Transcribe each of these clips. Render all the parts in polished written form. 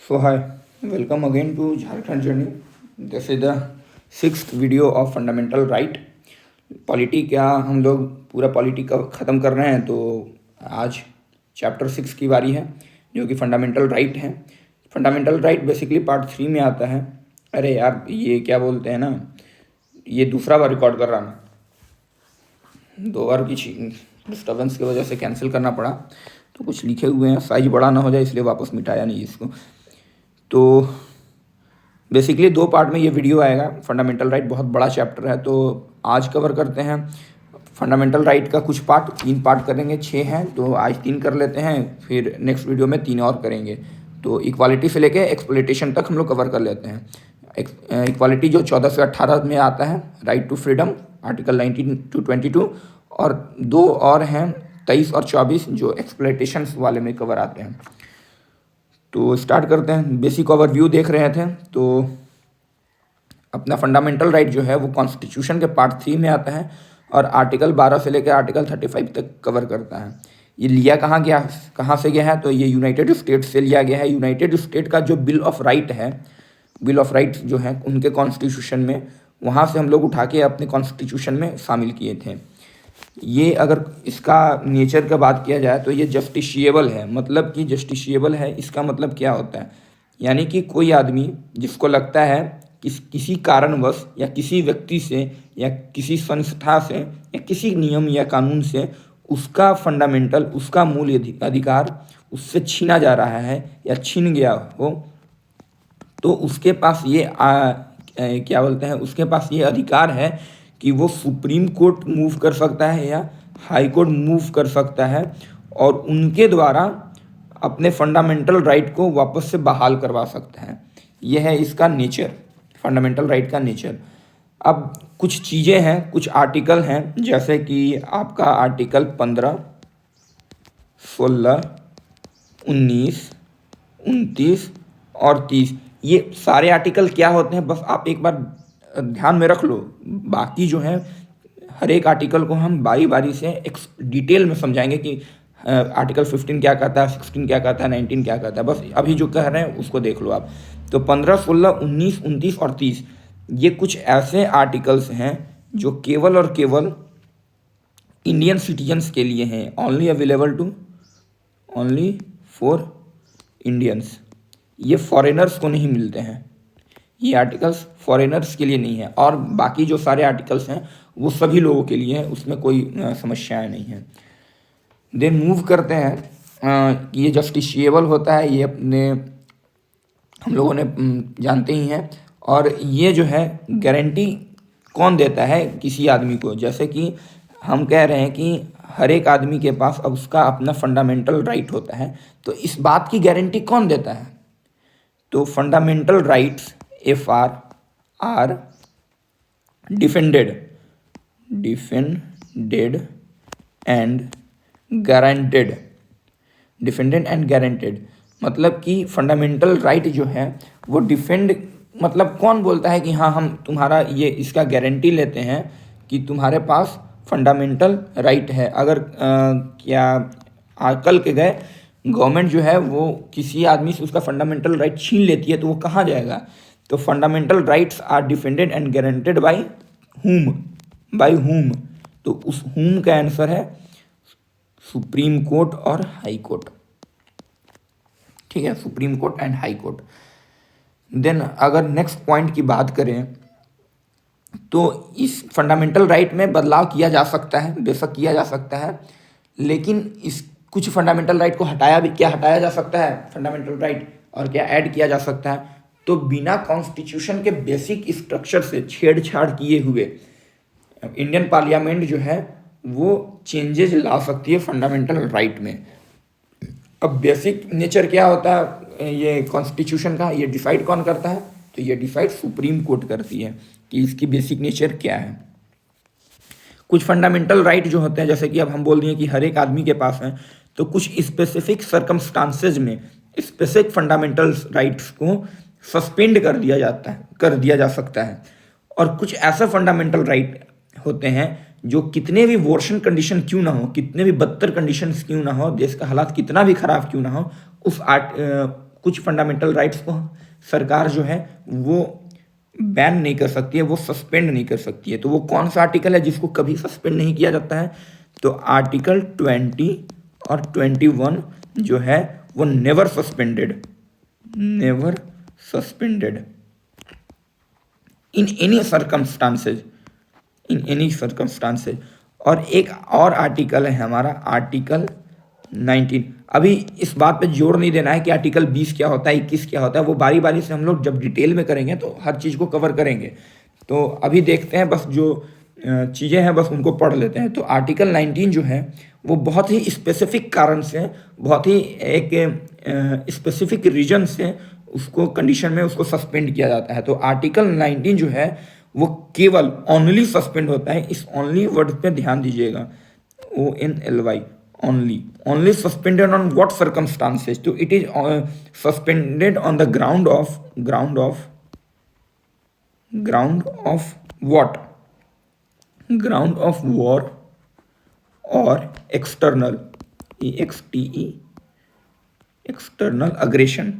So hi, welcome again to Jharkhand Journey. This is the sixth video of fundamental right. Polity क्या हम लोग पूरा polity का ख़त्म कर रहे हैं, तो आज चैप्टर 6 की बारी है जो कि फंडामेंटल राइट है। फंडामेंटल राइट बेसिकली पार्ट 3 में आता है। अरे यार, ये क्या बोलते हैं ना, ये दूसरा बार रिकॉर्ड कर रहा मैं, 2 बार की डिस्टर्बेंस की वजह से कैंसिल करना पड़ा। तो कुछ लिखे हुए हैं, साइज बड़ा ना हो जाए इसलिए वापस मिटाया नहीं इसको। तो बेसिकली 2 पार्ट में ये वीडियो आएगा। फंडामेंटल राइट बहुत बड़ा चैप्टर है, तो आज कवर करते हैं फंडामेंटल राइट का कुछ पार्ट। 3 पार्ट करेंगे, 6 हैं, तो आज 3 कर लेते हैं, फिर नेक्स्ट वीडियो में 3 और करेंगे। तो इक्वालिटी से लेके एक्सप्लॉयटेशन तक हम लोग कवर कर लेते हैं। इक्वालिटी जो 14 से 18 में आता है, right to freedom article 19 to 22, और 2 और हैं 23 और 24 जो एक्सप्लॉयटेशन वाले में कवर आते हैं। तो स्टार्ट करते हैं। बेसिक ओवरव्यू देख रहे थे, तो अपना फंडामेंटल राइट जो है वो कॉन्स्टिट्यूशन के पार्ट 3 में आता है और आर्टिकल 12 से लेकर आर्टिकल 35 तक कवर करता है। ये लिया कहाँ से गया है, तो ये यूनाइटेड स्टेट से लिया गया है। यूनाइटेड स्टेट का जो बिल ऑफ राइट है, बिल ऑफ राइट जो है उनके कॉन्स्टिट्यूशन में, वहाँ से हम लोग उठा के अपने कॉन्स्टिट्यूशन में शामिल किए थे। ये अगर इसका नेचर का बात किया जाए तो ये जस्टिशिएबल है। मतलब कि जस्टिशिएबल है, इसका मतलब क्या होता है, यानी कि कोई आदमी जिसको लगता है कि किसी कारणवश या किसी व्यक्ति से या किसी संस्था से या किसी नियम या कानून से उसका फंडामेंटल, उसका मूल अधिकार उससे छीना जा रहा है या छीन गया हो, तो उसके पास ये क्या बोलते हैं, उसके पास ये अधिकार है कि वो सुप्रीम कोर्ट मूव कर सकता है या हाई कोर्ट मूव कर सकता है और उनके द्वारा अपने फंडामेंटल राइट को वापस से बहाल करवा सकता है। यह है इसका नेचर, फंडामेंटल राइट का नेचर। अब कुछ चीज़ें हैं, कुछ आर्टिकल हैं, जैसे कि आपका आर्टिकल 15, 16, 19, 29 और 30। ये सारे आर्टिकल क्या होते हैं, बस आप एक बार ध्यान में रख लो। बाकी जो है हर एक आर्टिकल को हम बारी बारी से डिटेल में समझाएंगे कि आर्टिकल 15 क्या कहता है, 16 क्या कहता है, 19 क्या कहता है। बस अभी जो कह रहे हैं उसको देख लो आप। तो 15, 16, 19, 29 और 30 ये कुछ ऐसे आर्टिकल्स हैं जो केवल और केवल इंडियन सिटीजन्स के लिए हैं। Only for Indians. ये फॉरेनर्स को नहीं मिलते हैं। ये आर्टिकल्स फॉरेनर्स के लिए नहीं है, और बाकी जो सारे आर्टिकल्स हैं वो सभी लोगों के लिए हैं, उसमें कोई समस्याएं नहीं हैं। देन मूव करते हैं कि ये जस्टिशिएबल होता है, ये अपने हम लोगों ने जानते ही हैं। और ये जो है गारंटी कौन देता है किसी आदमी को, जैसे कि हम कह रहे हैं कि हर एक आदमी के पास अब उसका अपना फंडामेंटल राइट होता है, तो इस बात की गारंटी कौन देता है, तो fundamental rights FR are defended and guaranteed। Defended and guaranteed मतलब कि फंडामेंटल राइट जो है वो डिफेंड, मतलब कौन बोलता है कि हाँ हम तुम्हारा ये इसका गारंटी लेते हैं कि तुम्हारे पास फंडामेंटल राइट है। अगर कल के गए गवर्नमेंट जो है वो किसी आदमी से उसका फंडामेंटल राइट छीन लेती है, तो वो कहाँ जाएगा, तो fundamental rights are defended and guaranteed by whom. तो उस हुम का आंसर है सुप्रीम कोर्ट और हाई कोर्ट। ठीक है, supreme court and high court. Then अगर नेक्स्ट पॉइंट की बात करें तो इस फंडामेंटल राइट में बदलाव किया जा सकता है, बेशक किया जा सकता है, लेकिन इस कुछ फंडामेंटल राइट को हटाया जा सकता है फंडामेंटल राइट, और क्या ऐड किया जा सकता है। तो बिना कॉन्स्टिट्यूशन के बेसिक स्ट्रक्चर से छेड़छाड़ किए हुए इंडियन पार्लियामेंट जो है वो चेंजेस ला सकती है फंडामेंटल राइट में। अब बेसिक नेचर क्या होता है ये कॉन्स्टिट्यूशन का, ये डिसाइड कौन करता है, तो ये डिसाइड सुप्रीम कोर्ट करती है कि इसकी बेसिक नेचर क्या है। कुछ फंडामेंटल राइट जो होते हैं, जैसे कि अब हम बोल दिए कि हर एक आदमी के पास है, तो कुछ स्पेसिफिक सर्कमस्टांसेज में स्पेसिफिक फंडामेंटल राइट्स को सस्पेंड कर दिया जा सकता है। और कुछ ऐसे फंडामेंटल राइट होते हैं जो कितने भी वर्सन कंडीशन क्यों ना हो, कितने भी बदतर कंडीशंस क्यों ना हो, देश का हालात कितना भी खराब क्यों ना हो, कुछ फंडामेंटल राइट्स को सरकार जो है वो बैन नहीं कर सकती है, वो सस्पेंड नहीं कर सकती है। तो वो कौन सा आर्टिकल है जिसको कभी सस्पेंड नहीं किया जाता है? तो आर्टिकल 20 और 21 जो है वो never suspended in any circumstances. और एक और आर्टिकल है हमारा आर्टिकल 19। अभी इस बात पे जोर नहीं देना है कि आर्टिकल 20 क्या होता है, 21 क्या होता है, वो बारी बारी से हम लोग जब डिटेल में करेंगे तो हर चीज़ को कवर करेंगे। तो अभी देखते हैं, बस जो चीज़ें हैं बस उनको पढ़ लेते हैं। तो आर्टिकल 19 जो है वो बहुत ही स्पेसिफिक कारण से, बहुत ही एक स्पेसिफिक रीजन से उसको कंडीशन में उसको सस्पेंड किया जाता है। तो आर्टिकल 19 जो है वो केवल ओनली सस्पेंड होता है। इस ओनली वर्ड पे ध्यान दीजिएगा, ONLY, only suspended on what circumstances? तो it is suspended on the ground of what? Ground of war or external, EXTE, external aggression।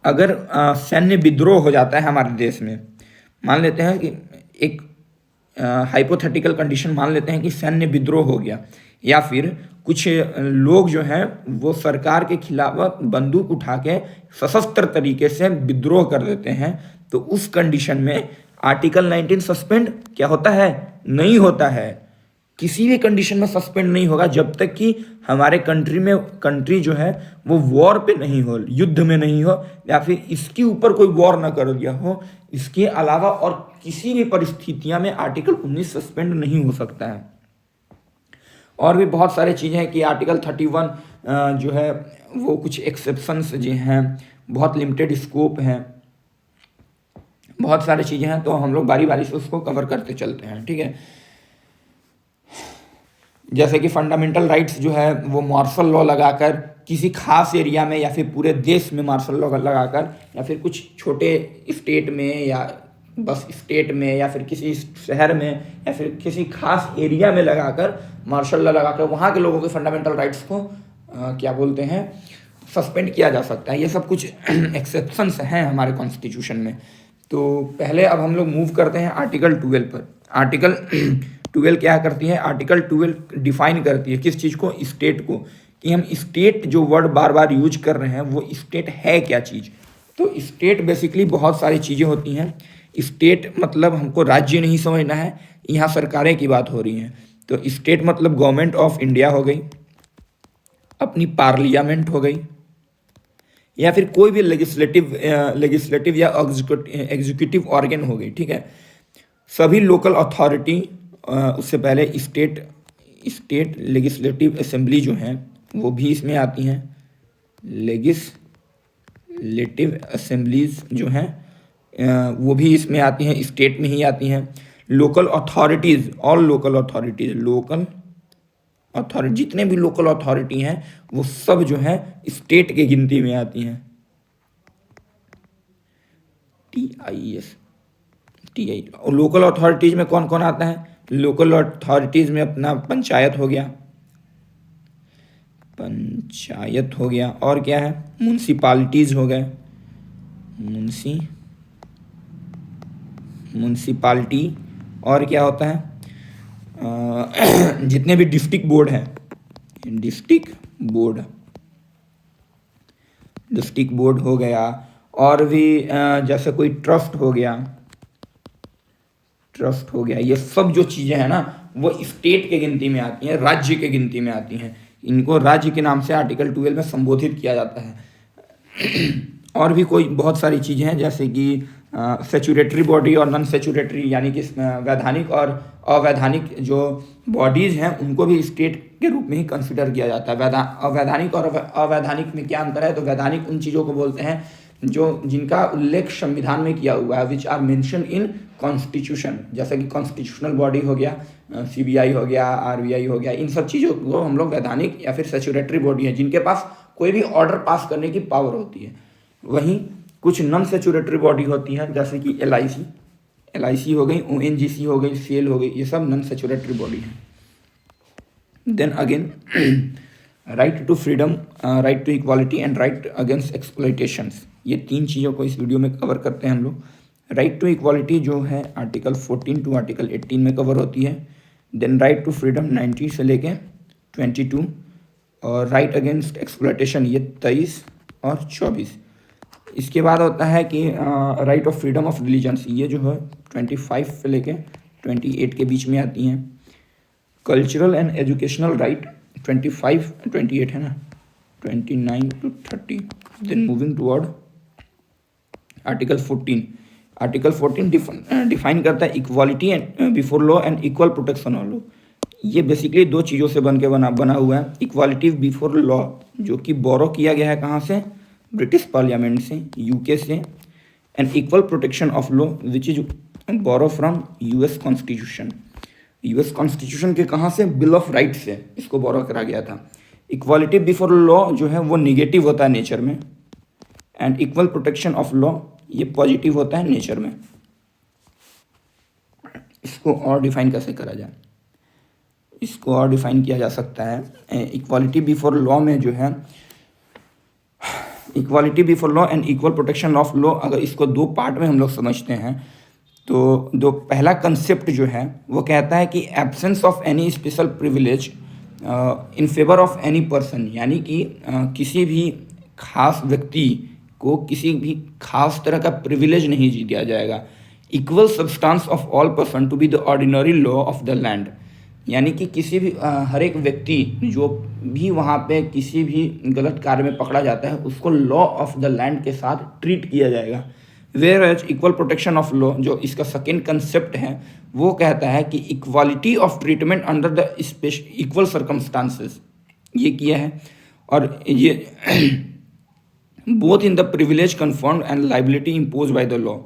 अगर सैन्य विद्रोह हो जाता है हमारे देश में, मान लेते हैं कि एक हाइपोथेटिकल कंडीशन मान लेते हैं कि सैन्य विद्रोह हो गया, या फिर कुछ लोग जो हैं वो सरकार के खिलाफ बंदूक उठा के सशस्त्र तरीके से विद्रोह कर देते हैं, तो उस कंडीशन में आर्टिकल 19 सस्पेंड क्या होता है? नहीं होता है। किसी भी कंडीशन में सस्पेंड नहीं होगा जब तक कि हमारे कंट्री जो है वो वॉर पे नहीं हो, युद्ध में नहीं हो, या फिर इसके ऊपर कोई वॉर ना कर दिया हो। इसके अलावा और किसी भी परिस्थितियां में आर्टिकल 19 सस्पेंड नहीं हो सकता है। और भी बहुत सारी चीज़ें हैं कि आर्टिकल 31 जो है वो कुछ एक्सेप्शंस जो हैं, बहुत लिमिटेड स्कोप हैं, बहुत सारी चीज़ें हैं। तो हम लोग बारी बारी से उसको कवर करते चलते हैं, ठीक है। जैसे कि फंडामेंटल राइट्स जो है वो मार्शल लॉ लगाकर किसी खास एरिया में या फिर पूरे देश में मार्शल लॉ लगाकर, या फिर कुछ छोटे स्टेट में या बस स्टेट में या फिर किसी शहर में या फिर किसी खास एरिया में लगाकर मार्शल लॉ लगाकर वहाँ के लोगों के फंडामेंटल राइट्स को क्या बोलते हैं, सस्पेंड किया जा सकता है। ये सब कुछ एक्सेप्शंस हैं हमारे कॉन्स्टिट्यूशन में। तो पहले अब हम लोग मूव करते हैं आर्टिकल 12 पर। आर्टिकल 12 क्या करती है? आर्टिकल 12 डिफाइन करती है किस चीज़ को? स्टेट को। कि हम स्टेट जो वर्ड बार बार यूज कर रहे हैं वो स्टेट है क्या चीज़? तो स्टेट बेसिकली बहुत सारी चीज़ें होती हैं। स्टेट मतलब हमको राज्य नहीं समझना है, यहाँ सरकारें की बात हो रही हैं। तो स्टेट मतलब गवर्नमेंट ऑफ इंडिया हो गई, अपनी पार्लियामेंट हो गई, या फिर कोई भी लेजिस्लेटिव या एग्जीक्यूटिव ऑर्गन हो गई, ठीक है। सभी लोकल अथॉरिटी, उससे पहले स्टेट लेजिस्लेटिव असेंबली जो हैं वो भी इसमें आती हैं। लेजिस्लेटिव असेंबलीज जो हैं वो भी इसमें आती हैं, स्टेट में ही आती हैं। Local authorities, all local authorities, जितने भी लोकल अथॉरिटी हैं वो सब जो हैं स्टेट के गिनती में आती हैं। TI। और लोकल अथॉरिटीज़ में कौन कौन आता है? लोकल अथॉरिटीज़ में अपना पंचायत हो गया, और क्या है? म्यूनसिपालिटीज़ हो गए, म्यूनसिपालिटी। और क्या होता है? जितने भी डिस्ट्रिक्ट बोर्ड हैं, डिस्ट्रिक्ट बोर्ड हो गया। और भी जैसे कोई ट्रस्ट हो गया, ये सब जो चीज़ें हैं ना वो स्टेट के गिनती में आती हैं, राज्य के गिनती में आती हैं। इनको राज्य के नाम से आर्टिकल 12 में संबोधित किया जाता है। और भी कोई बहुत सारी चीज़ें हैं जैसे कि सेचुरेटरी बॉडी और नॉन सेचुरेटरी, यानी कि वैधानिक और अवैधानिक जो बॉडीज़ हैं उनको भी स्टेट के रूप में ही कंसिडर किया जाता है। अवैधानिक और अवैधानिक में क्या अंतर है? तो वैधानिक उन चीज़ों को बोलते हैं जो जिनका उल्लेख संविधान में किया हुआ है, which are mention in constitution. जैसे कि कॉन्स्टिट्यूशनल बॉडी हो गया, CBI हो गया, RBI हो गया, इन सब चीज़ों को हम लोग वैधानिक या फिर सेचुरेटरी बॉडी है जिनके पास कोई भी ऑर्डर पास करने की पावर होती है। वहीं कुछ नॉन सेचुरेटरी बॉडी होती हैं जैसे कि LIC हो गई, ONGC हो गई, सेल हो गई, ये सब नॉन सेचुरेटरी बॉडी है। Then again right to freedom, right to equality and right against exploitations, ये 3 चीज़ों को इस वीडियो में कवर करते हैं हम लोग। राइट टू इक्वालिटी जो है आर्टिकल 14 टू आर्टिकल 18 में कवर होती है। देन राइट टू फ्रीडम 19 से लेके 22, और राइट अगेंस्ट एक्सप्लॉयटेशन ये 23 और 24। इसके बाद होता है कि right of freedom of religions, ये जो है 25 से लेके 28 के बीच में आती हैं। कल्चरल एंड एजुकेशनल राइट 25 28 है ना, 29 to 30। Then moving toward article 14। Article 14 define करता है equality and before law and equal protection of law. ये बेसिकली 2 चीज़ों से बना हुआ है। इक्वालिटी बिफोर लॉ जो कि बोरो किया गया है कहाँ से, ब्रिटिश पार्लियामेंट से, यूके से, and equal protection of law which is borrow from US constitution. US constitution के कहाँ से, बिल ऑफ राइट से इसको बोरो करा गया था। इक्वालिटी बिफोर लॉ जो है वो निगेटिव होता है नेचर में, and equal protection of law ये पॉजिटिव होता है नेचर में। इसको और डिफाइन कैसे करा जाए, इसको और डिफाइन किया जा सकता है। इक्वालिटी बिफोर लॉ में जो है, equality before law and equal protection of law, अगर इसको 2 पार्ट में हम लोग समझते हैं तो पहला कंसेप्ट जो है वो कहता है कि absence of any special privilege in favour of any person, यानी कि किसी भी खास व्यक्ति को किसी भी खास तरह का प्रिविलेज नहीं दिया जाएगा। Equal substance of all person to be the ordinary law of the land, यानी कि किसी भी हर एक व्यक्ति जो भी वहाँ पे किसी भी गलत कार्य में पकड़ा जाता है उसको लॉ ऑफ द लैंड के साथ ट्रीट किया जाएगा। Whereas equal protection of law जो इसका सेकेंड कंसेप्ट है वो कहता है कि equality of treatment under the equal circumstances, ये किया है। और ये both in the privilege confirmed and liability impose by the law,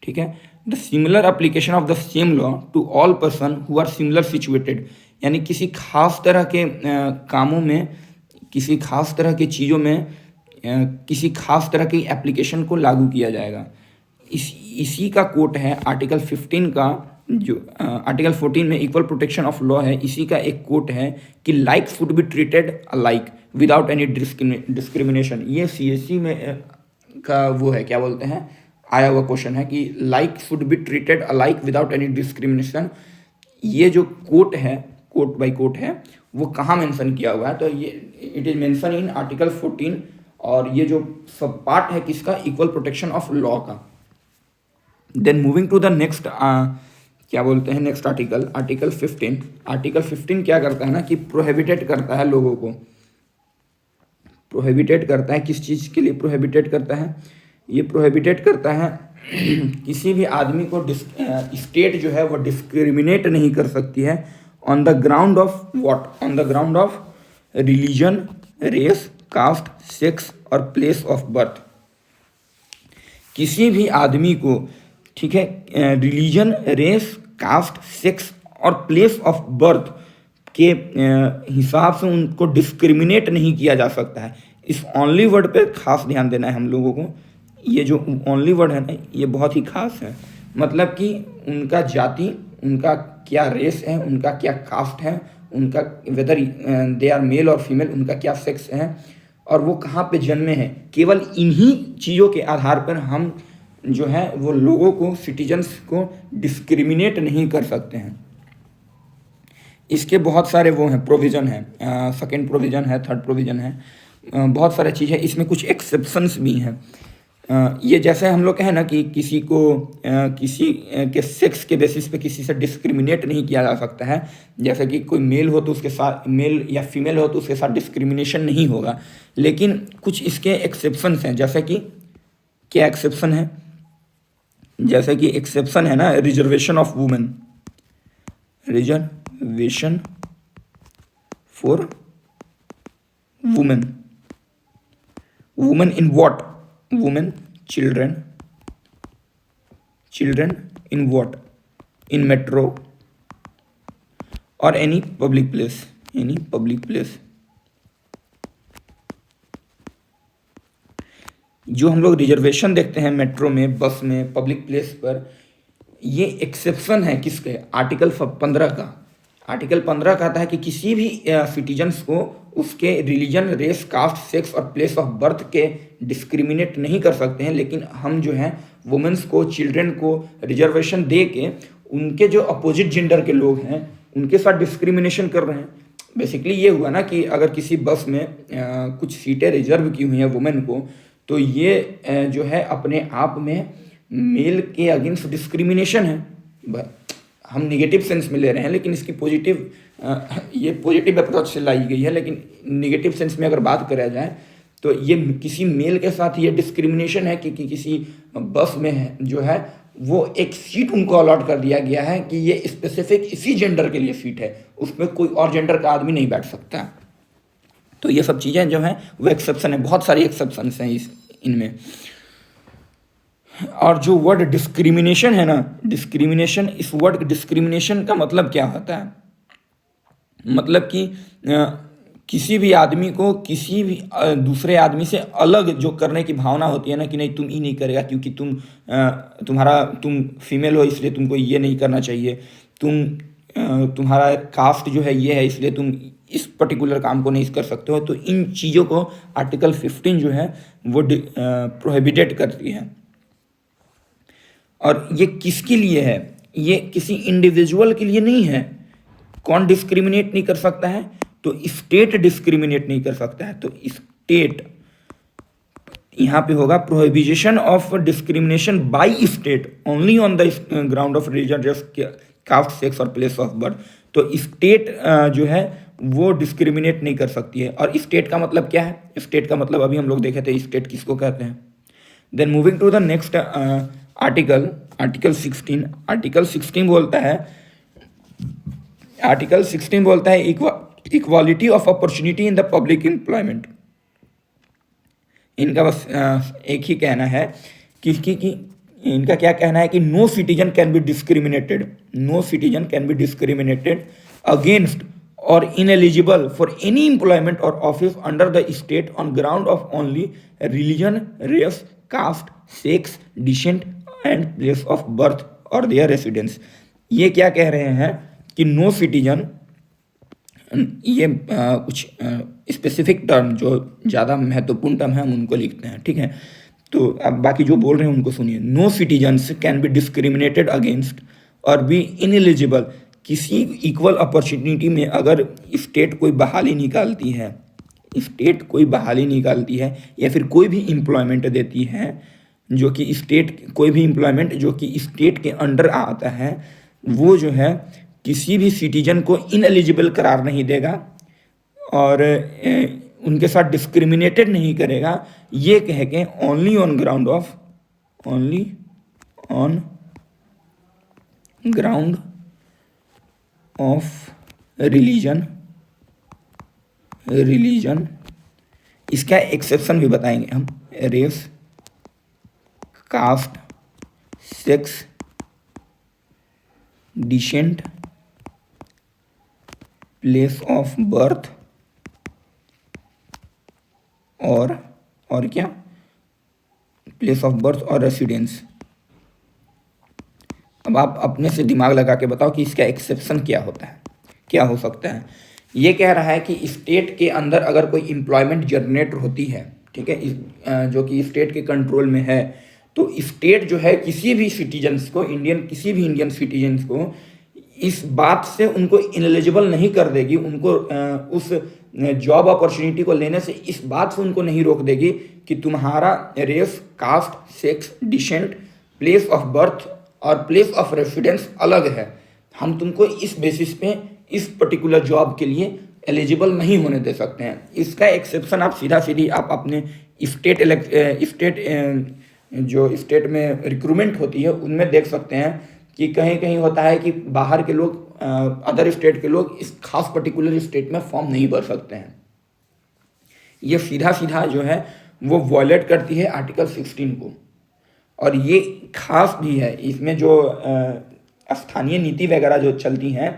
ठीक है। The similar application of the same law to all person who are similar situated, यानी किसी खास तरह के कामों में, किसी खास तरह की चीज़ों में किसी खास तरह की एप्लीकेशन को लागू किया जाएगा। इसी का कोट है आर्टिकल 15 का, जो आर्टिकल 14 में इक्वल प्रोटेक्शन ऑफ लॉ है, इसी का एक कोट है कि like should be treated alike without any discrimination. ये CSE में का वो है, क्या बोलते हैं, आया हुआ क्वेश्चन है कि like should be treated alike without any discrimination. ये जो कोट है, कोट बाय कोट है, वो कहाँ मेंशन किया हुआ है, तो ये it is mention in article 14, और ये जो सब पार्ट है किसका, इक्वल प्रोटेक्शन ऑफ लॉ का। Then moving to the next, क्या बोलते हैं, नेक्स्ट आर्टिकल, आर्टिकल 15। आर्टिकल 15 क्या करता है ना कि प्रोहिबिटेट करता है लोगों को, प्रोहिबिटेट करता है, किस चीज़ के लिए प्रोहिबिटेट करता है, ये प्रोहिबिटेट करता है किसी भी आदमी को स्टेट जो है वो डिस्क्रिमिनेट नहीं कर सकती है on the ground of what, on the ground of religion, race, caste, sex और प्लेस ऑफ बर्थ। किसी भी आदमी को, ठीक है, रिलीजन, रेस, कास्ट, सेक्स और प्लेस ऑफ बर्थ के हिसाब से उनको डिस्क्रिमिनेट नहीं किया जा सकता है। इस ओनली वर्ड पे खास ध्यान देना है हम लोगों को। ये जो ओनली वर्ड है ना, ये बहुत ही खास है, मतलब कि उनका जाति, उनका क्या रेस है, उनका क्या कास्ट है, उनका वेदर दे आर मेल और फीमेल, उनका क्या सेक्स है और वो कहाँ पे जन्मे हैं, केवल इन्हीं चीज़ों के आधार पर हम जो है वो लोगों को, सिटीजन्स को डिस्क्रिमिनेट नहीं कर सकते हैं। इसके बहुत सारे वो हैं, प्रोविज़न है, सेकेंड प्रोविज़न है, थर्ड प्रोविज़न है, बहुत सारे चीज़ है। इसमें कुछ एक्सेप्शंस भी हैं। ये जैसे हम लोग कहें ना कि किसी को किसी के सेक्स के बेसिस पे किसी से डिस्क्रिमिनेट नहीं किया जा सकता है, जैसे कि कोई मेल हो तो उसके साथ, मेल या फीमेल हो तो उसके साथ डिस्क्रिमिनेशन नहीं होगा, लेकिन कुछ इसके एक्सेप्शंस हैं। जैसे कि क्या एक्सेप्शन है, जैसे कि एक्सेप्शन है ना, reservation of women, reservation for women, women in what, women, children, children in what, in metro और any public place, any public place. जो हम लोग रिजर्वेशन देखते हैं मेट्रो में, बस में, पब्लिक प्लेस पर, ये एक्सेप्शन है किसके, आर्टिकल 15 का। आर्टिकल 15 कहता है कि किसी भी सिटीजन्स को उसके रिलीजन, रेस, कास्ट, सेक्स और प्लेस ऑफ बर्थ के डिस्क्रिमिनेट नहीं कर सकते हैं, लेकिन हम जो है वुमेंस को, चिल्ड्रन को रिजर्वेशन दे के उनके जो अपोजिट जेंडर के लोग हैं उनके साथ डिस्क्रिमिनेशन कर रहे हैं। बेसिकली ये हुआ ना कि अगर किसी बस में कुछ सीटें रिजर्व की हुई हैं वुमेन को, तो ये जो है अपने आप में मेल के अगेंस्ट डिस्क्रिमिनेशन है। हम नेगेटिव सेंस में ले रहे हैं, लेकिन इसकी ये पॉजिटिव अप्रोच से लाई गई है, लेकिन नेगेटिव सेंस में अगर बात करा जाए तो ये किसी मेल के साथ ये डिस्क्रिमिनेशन है कि किसी बस में है जो है वो एक सीट उनको अलॉट कर दिया गया है कि ये स्पेसिफिक इसी जेंडर के लिए सीट है, उसमें कोई और जेंडर का आदमी नहीं बैठ सकता। तो ये सब चीज़ें जो हैं वो एक्सेप्शन है, बहुत सारी एक्सेप्शंस हैं इनमें। और जो वर्ड डिस्क्रिमिनेशन है ना, डिस्क्रिमिनेशन, इस वर्ड डिस्क्रिमिनेशन का मतलब क्या होता है? मतलब कि किसी भी आदमी को किसी भी दूसरे आदमी से अलग जो करने की भावना होती है ना कि नहीं तुम ये नहीं करेगा क्योंकि तुम फीमेल हो इसलिए तुमको ये नहीं करना चाहिए, तुम्हारा कास्ट जो है ये है इसलिए तुम इस पर्टिकुलर काम को नहीं कर सकते हो। तो इन चीज़ों को आर्टिकल 15 जो है वो प्रोहिबिटेड करती है। और ये किसके लिए है? ये किसी इंडिविजुअल के लिए नहीं है। कौन डिस्क्रिमिनेट नहीं कर सकता है? तो स्टेट डिस्क्रिमिनेट नहीं कर सकता है। तो स्टेट यहाँ पे होगा prohibition of discrimination by state only on the ground of religion, race, caste, sex और प्लेस ऑफ बर्थ। तो स्टेट जो है वो डिस्क्रिमिनेट नहीं कर सकती है। और स्टेट का मतलब क्या है? स्टेट का मतलब अभी हम लोग देखे थे स्टेट किसको कहते हैं। Then moving to the next article 16। Article 16 बोलता है equality of opportunity in the public employment. इनका बस एक ही कहना है कि इनका क्या कहना है कि no citizen can be discriminated against और इनएलिजिबल फॉर एनी एम्प्लॉयमेंट और office under the state on ground of only religion, race, caste, sex, descent and place of birth और देयर रेसिडेंस। ये क्या कह रहे हैं कि नो सिटीजन, ये कुछ स्पेसिफिक टर्म जो ज़्यादा महत्वपूर्ण टर्म है हम उनको लिखते हैं, ठीक है। तो अब बाकी जो बोल रहे हैं उनको सुनिए। No citizens can be discriminated against और बी इनएलिजिबल। किसी इक्वल अपॉर्चुनिटी में अगर स्टेट कोई बहाली निकालती है या फिर कोई भी एम्प्लॉयमेंट देती है जो कि कोई भी एम्प्लॉयमेंट जो कि स्टेट के अंडर आता है, वो जो है किसी भी सिटीजन को इनएलिजिबल करार नहीं देगा और उनके साथ डिस्क्रिमिनेटेड नहीं करेगा। ये कह के only on ground of religion, इसका एक्सेप्शन भी बताएंगे हम। Race, caste, sex, descent, place of birth और क्या, प्लेस ऑफ बर्थ और रेसिडेंस। अब आप अपने से दिमाग लगा के बताओ कि इसका एक्सेप्शन क्या होता है, क्या हो सकता है। ये कह रहा है कि स्टेट के अंदर अगर कोई एम्प्लॉयमेंट जनरेट होती है, ठीक है, जो कि स्टेट के कंट्रोल में है, तो स्टेट जो है किसी भी सिटीजन्स को, किसी भी इंडियन सिटीजन्स को इस बात से उनको इनएलिजिबल नहीं कर देगी, उनको उस जॉब अपॉर्चुनिटी को लेने से इस बात से उनको नहीं रोक देगी कि तुम्हारा race, caste, sex, descent, place of birth और प्लेस ऑफ रेसिडेंस अलग है, हम तुमको इस बेसिस पे इस पर्टिकुलर जॉब के लिए एलिजिबल नहीं होने दे सकते हैं। इसका एक्सेप्शन आप सीधी आप अपने जो स्टेट में रिक्रूटमेंट होती है उनमें देख सकते हैं कि कहीं कहीं होता है कि बाहर के लोग, अदर स्टेट के लोग इस खास पर्टिकुलर स्टेट में फॉर्म नहीं भर सकते हैं। ये सीधा जो है वो वॉयलेट करती है आर्टिकल 16 को। और ये खास भी है, इसमें जो स्थानीय नीति वगैरह जो चलती हैं,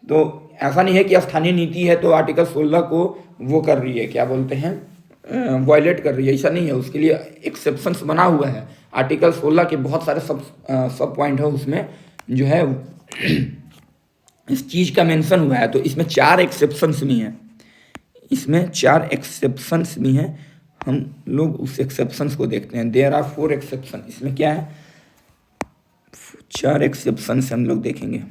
तो ऐसा नहीं है कि स्थानीय नीति है तो आर्टिकल 16 को वो कर रही है, क्या बोलते हैं, वॉयलेट कर रही है, ऐसा नहीं है। उसके लिए एक्सेप्शंस बना हुआ है। आर्टिकल 16 के बहुत सारे सब पॉइंट है उसमें जो है इस चीज़ का मेंशन हुआ है, तो इसमें 4 एक्सेप्शंस भी हैं, इसमें 4 एक्सेप्शंस भी हैं। हम लोग उस एक्सेप्शंस को देखते हैं। There are 4 exception. इसमें क्या है, 4 एक्सेप्शंस हम लोग देखेंगे।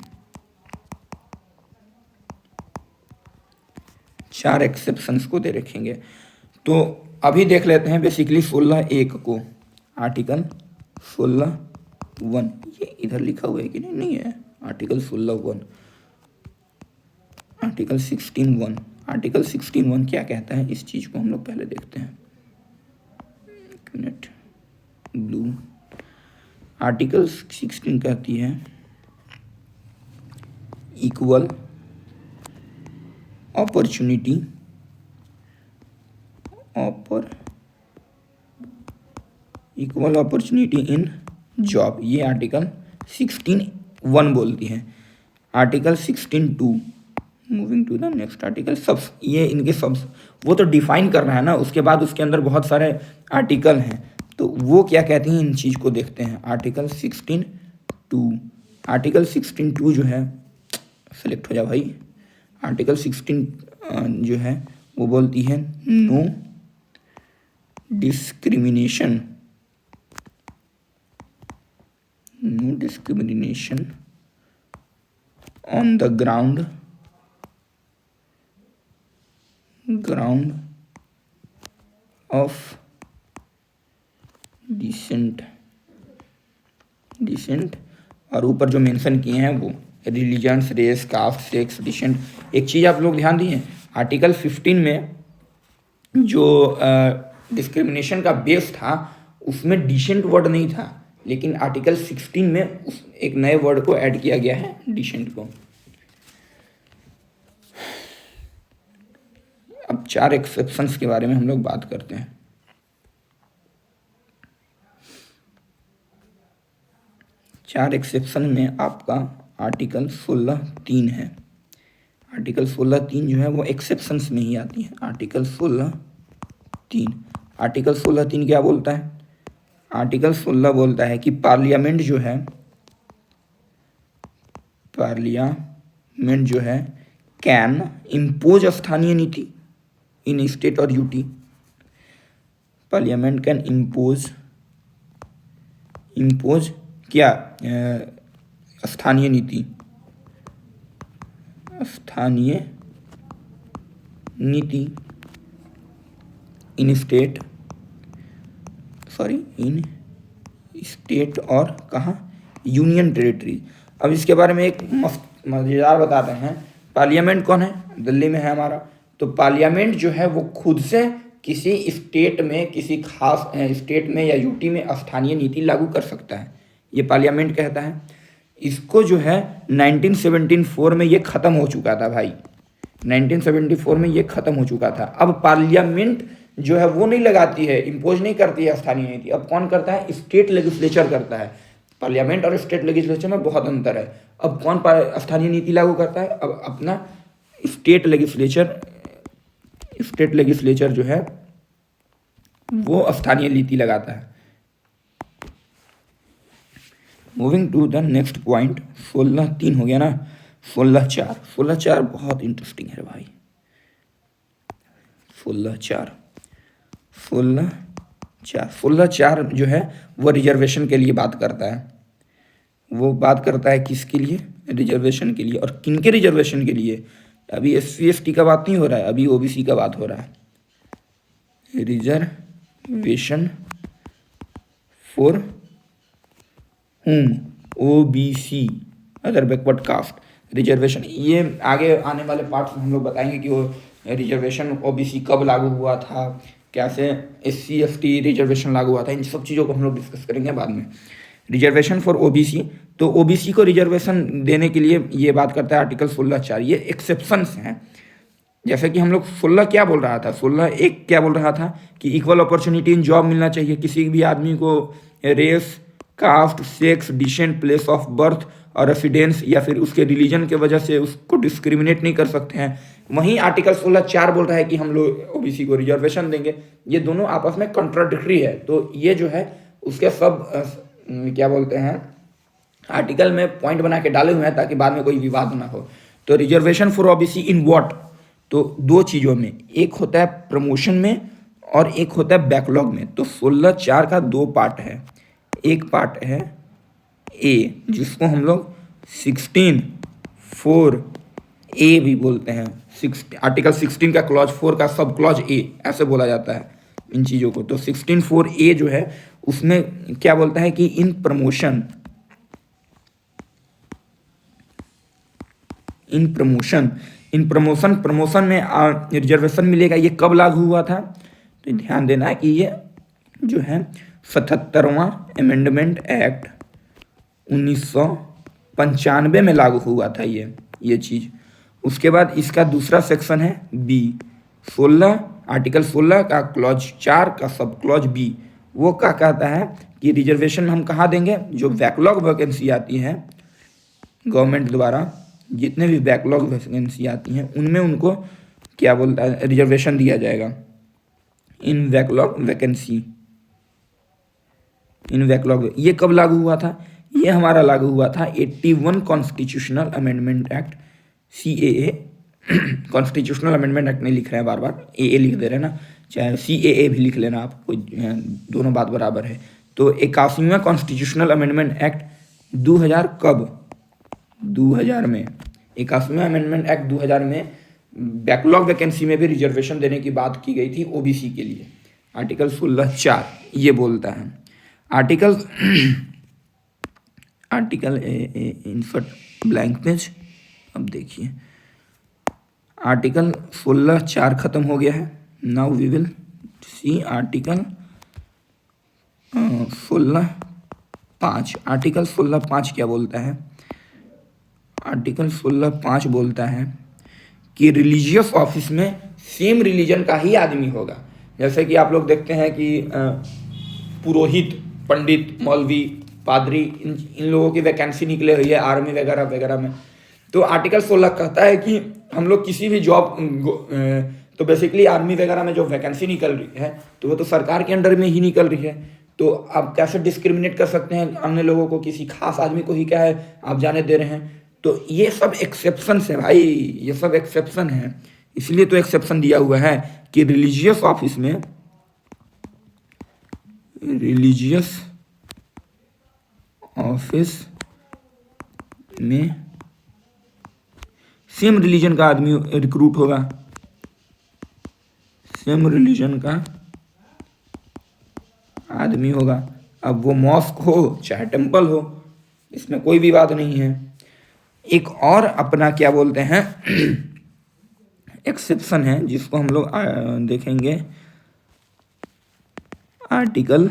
4 एक्सेप्शंस को दे रखेंगे। तो अभी देख लेते हैं बेसिकली 16(1) को, आर्टिकल 16(1), ये इधर लिखा हुआ है कि नहीं, नहीं है, आर्टिकल 16(1), आर्टिकल 16(1). आर्टिकल 16(1) क्या कहता है, इस चीज़ को हम लोग पहले देखते हैं। एक मिनट, ब्लू। आर्टिकल 16 कहती है इक्वल अपॉर्चुनिटी इन जॉब, ये आर्टिकल 16(1) बोलती है। Article 16(2), moving to the next article, subs, ये इनके सब्स, वो तो डिफाइन कर रहा है ना, उसके बाद उसके अंदर बहुत सारे आर्टिकल हैं, तो वो क्या कहती हैं, इन चीज़ को देखते हैं। आर्टिकल 16(2), आर्टिकल 16(2) जो है, सेलेक्ट हो जा भाई, आर्टिकल 16 जो है वो बोलती है no discrimination on the ground of descent, और ऊपर जो मेंशन किए हैं वो religions, race, caste, sex, descent. एक चीज़ आप लोग ध्यान दिए, आर्टिकल 15 में जो डिस्क्रिमिनेशन का बेस था उसमें डिसेंट वर्ड नहीं था, लेकिन आर्टिकल 16 में उस एक नए वर्ड को ऐड किया गया है, डिसेंट को। अब 4 एक्सेप्शंस के बारे में हम लोग बात करते हैं। चार एक्सेप्शन में आपका आर्टिकल 16(3) है। आर्टिकल 16(3) जो है वो एक्सेप्शंस में ही आती है। आर्टिकल 16(3), आर्टिकल 16(3) क्या बोलता है, आर्टिकल 16 बोलता है कि पार्लियामेंट जो है कैन इम्पोज स्थानीय नीति इन स्टेट और यूटी। पार्लियामेंट कैन इम्पोज क्या, स्थानीय नीति इन स्टेट और कहाँ, यूनियन टेरिटरी। अब इसके बारे में एक मजेदार बताते हैं। पार्लियामेंट कौन है, दिल्ली में है हमारा, तो पार्लियामेंट जो है वो खुद से किसी स्टेट में, किसी खास स्टेट में या यूटी में स्थानीय नीति लागू कर सकता है, ये पार्लियामेंट कहता है। इसको जो है 1974 में ये ख़त्म हो चुका था भाई, 1974 में ये ख़त्म हो चुका था। अब पार्लियामेंट जो है वो नहीं लगाती है, इम्पोज नहीं करती है स्थानीय नीति। अब कौन करता है, स्टेट लेजिस्लेचर करता है। पार्लियामेंट और स्टेट लेजिस्लेचर में बहुत अंतर है। अब कौन स्थानीय नीति लागू करता है, अब अपना स्टेट लेजिस्लेचर जो है वो स्थानीय नीति लगाता है। Moving to the next point, 16(3) हो गया ना। 16(4) बहुत इंटरेस्टिंग है भाई। 16(4) जो है वो रिजर्वेशन के लिए बात करता है। वो बात करता है किसके लिए, रिजर्वेशन के लिए। और किनके रिजर्वेशन के लिए, अभी SC ST का बात नहीं हो रहा है, अभी OBC का बात हो रहा है। Reservation for home, OBC, other backward caste. Reservation, ये आगे आने वाले पार्ट्स में हम लोग बताएंगे कि वो रिजर्वेशन OBC कब लागू हुआ था, कैसे SC ST रिजर्वेशन लागू हुआ था, इन सब चीज़ों को हम लोग डिस्कस करेंगे बाद में। रिजर्वेशन फॉर OBC, तो OBC को रिजर्वेशन देने के लिए ये बात करता है आर्टिकल 16(4). ये एक्सेप्शंस हैं। जैसे कि हम लोग 16 क्या बोल रहा था, 16(1) क्या बोल रहा था कि इक्वल अपॉर्चुनिटी इन जॉब मिलना चाहिए, किसी भी आदमी को race, caste, sex, descent, place of birth और रेसिडेंस या फिर उसके रिलीजन के वजह से उसको डिस्क्रिमिनेट नहीं कर सकते हैं। वहीं आर्टिकल 16(4) बोल रहा है कि हम लोग OBC को रिजर्वेशन देंगे। ये दोनों आपस में कॉन्ट्राडिक्टरी है, तो ये जो है उसके सब क्या बोलते हैं, आर्टिकल में पॉइंट बना के डाले हुए हैं ताकि बाद में कोई विवाद ना हो। तो reservation for OBC in what, तो दो चीज़ों में, एक होता है प्रमोशन में और एक होता है बैकलॉग में। तो 16(4) का दो पार्ट है, एक पार्ट है ए जिसको हम लोग 16(4)A भी बोलते हैं, आर्टिकल 16 का क्लॉज 4 का सब क्लॉज ए ऐसे बोला जाता है इन चीज़ों को। तो 16(4)A जो है उसमें क्या बोलता है कि इन प्रमोशन प्रमोशन में रिजर्वेशन मिलेगा। ये कब लागू हुआ था, तो ध्यान देना है कि ये जो है 77वां अमेंडमेंट एक्ट 1995 में लागू हुआ था ये चीज़। उसके बाद इसका दूसरा सेक्शन है बी, 16 आर्टिकल 16 का क्लॉज 4 का सब क्लॉज बी, वो क्या कहता है कि रिजर्वेशन हम कहाँ देंगे, जो बैकलॉग वैकेंसी आती है गवर्नमेंट द्वारा, जितने भी बैकलॉग वैकेंसी आती हैं उनमें उनको क्या बोलता है, रिजर्वेशन दिया जाएगा। इन बैकलॉग वैकेंसी, ये कब लागू हुआ था, ये हमारा लागू हुआ था 81 constitutional amendment act, CAA constitutional amendment act नहीं लिख रहे हैं, बार बार AA लिख दे रहे हैं ना, चाहे CAA भी लिख लेना आप, कोई दोनों बात बराबर है। तो 81वां कॉन्स्टिट्यूशनल अमेंडमेंट एक्ट 2000 कब, 2000 में 81वां अमेंडमेंट एक्ट 2000 में बैकलॉग वैकेंसी में भी रिजर्वेशन देने की बात की गई थी ओबीसी के लिए। आर्टिकल 16(4) ये बोलता है। आर्टिकल इंसर्ट ब्लैंक पेज, अब देखिए आर्टिकल 16(4) खत्म हो गया है। Now we will see article 16(5). Article 16(5) क्या बोलता है, आर्टिकल 16(5) बोलता है कि रिलीजियस ऑफिस में सेम रिलीजन का ही आदमी होगा। जैसे कि आप लोग देखते हैं कि पुरोहित, पंडित, मौलवी, पादरी, इन लोगों की वैकेंसी निकले हुई है आर्मी वगैरह वगैरह में। तो आर्टिकल 16 कहता है कि हम लोग किसी भी जॉब, तो बेसिकली आर्मी वगैरह में जो वैकेंसी निकल रही है तो वो तो सरकार के अंडर में ही निकल रही है। तो आप कैसे डिस्क्रिमिनेट कर सकते हैं अन्य लोगों को, किसी खास आदमी को ही क्या है आप जाने दे रहे हैं। तो ये सब एक्सेप्शन है भाई, ये सब एक्सेप्शन है, इसलिए तो एक्सेप्शन दिया हुआ है कि रिलीजियस ऑफिस में, सेम रिलीजन का आदमी रिक्रूट होगा, सेम रिलीजन का आदमी होगा। अब वो मॉस्क हो चाहे टेम्पल हो, इसमें कोई भी बात नहीं है। एक और अपना क्या बोलते हैं एक्सेप्शन है जिसको हम लोग देखेंगे आर्टिकल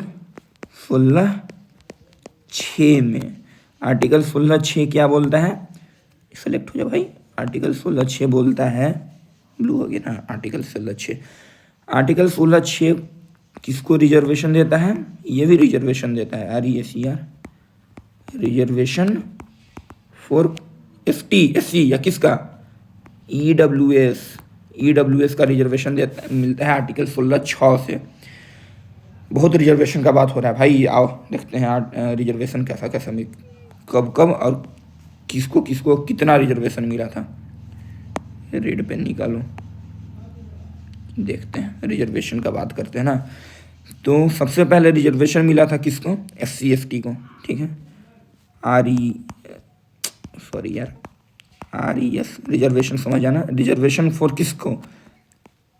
16(6) में। आर्टिकल 16(6) क्या बोलता है, सेलेक्ट हो जाए भाई। आर्टिकल 16(6) बोलता है, ब्लू हो गया ना, आर्टिकल 16(6) किसको रिजर्वेशन देता है, ये भी रिजर्वेशन देता है, RESER, reservation for ST SC या किसका, EWS का रिजर्वेशन मिलता है आर्टिकल 16(6) से। बहुत रिजर्वेशन का बात हो रहा है भाई, आओ देखते हैं रिजर्वेशन कैसा कैसा कब कब और किसको किसको कितना रिजर्वेशन मिला था। रेड पेन निकालो, देखते हैं रिजर्वेशन का बात करते हैं ना। तो सबसे पहले रिजर्वेशन मिला था किसको, SC ST को, ठीक है। RES रिजर्वेशन समझ आना, रिजर्वेशन फॉर किसको,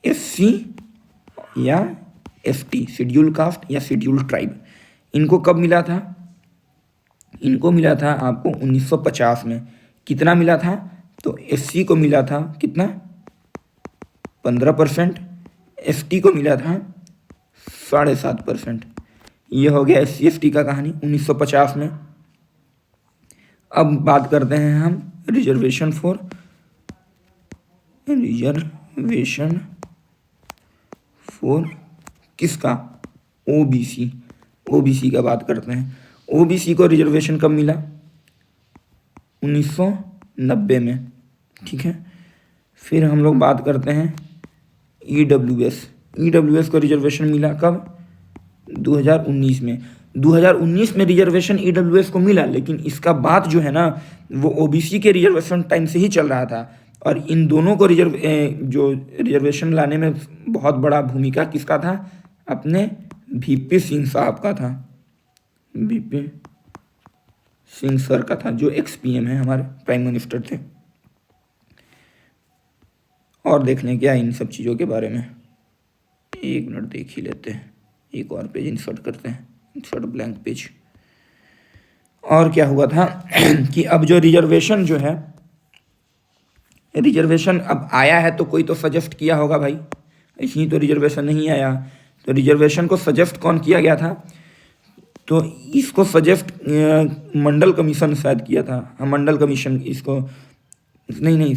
SC या ST, शेड्यूल कास्ट या शेड्यूल ट्राइब। इनको कब मिला था, इनको मिला था आपको 1950 में। कितना मिला था, तो SC को मिला था कितना, 15%, ST को मिला था 7.5%। ये हो गया SC ST का कहानी 1950 में। अब बात करते हैं हम रिजर्वेशन फॉर किसका, OBC का बात करते हैं। OBC को रिजर्वेशन कब मिला, 1990 में, ठीक है। फिर हम लोग बात करते हैं EWS को रिजर्वेशन मिला कब, 2019 में। 2019 में रिजर्वेशन ईडब्ल्यूएस को मिला, लेकिन इसका बात जो है ना वो ओबीसी के रिजर्वेशन टाइम से ही चल रहा था। और इन दोनों को जो रिजर्वेशन लाने में बहुत बड़ा भूमिका किसका था? अपने वीपी सिंह साहब का था, वीपी सिंह सर का था, जो एक्स पीएम है, हमारे प्राइम मिनिस्टर थे। और देख लें क्या इन सब चीज़ों के बारे में, एक मिनट देख ही लेते हैं, एक और पेज इंसर्ट करते हैं, इंसर्ट ब्लैंक पेज। और क्या हुआ था कि अब जो रिजर्वेशन जो है, रिजर्वेशन अब आया है तो कोई तो सजेस्ट किया होगा भाई, ऐसे ही तो रिजर्वेशन नहीं आया। तो रिजर्वेशन को सजेस्ट कौन किया गया था? तो इसको सजेस्ट मंडल कमीशन शायद किया था। हाँ, मंडल कमीशन इसको नहीं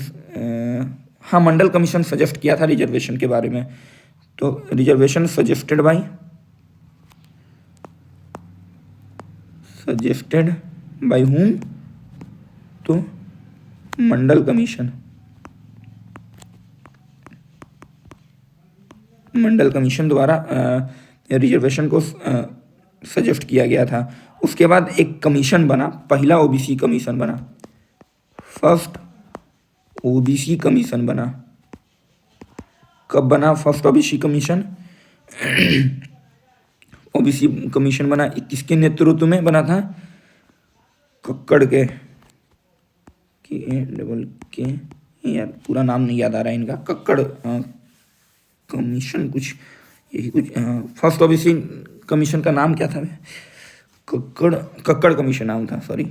हाँ, मंडल कमीशन सजेस्ट किया था रिजर्वेशन के बारे में। तो रिजर्वेशन सजेस्टेड बाय हुम? तो मंडल कमीशन द्वारा रिजर्वेशन को सजेस्ट किया गया था। उसके बाद एक कमीशन बना, पहला ओबीसी कमीशन बना, फर्स्ट ओबीसी कमीशन बना। कब बना first OBC commission? OBC commission बना किसके नेतृत्व में बना था? कक्कड़ के यार पूरा नाम नहीं याद आ रहा है इनका, कक्कड़ कमीशन कुछ यही कुछ। फर्स्ट ओबीसी कमीशन का नाम क्या था? कक्कड़ कमीशन नाम था, सॉरी,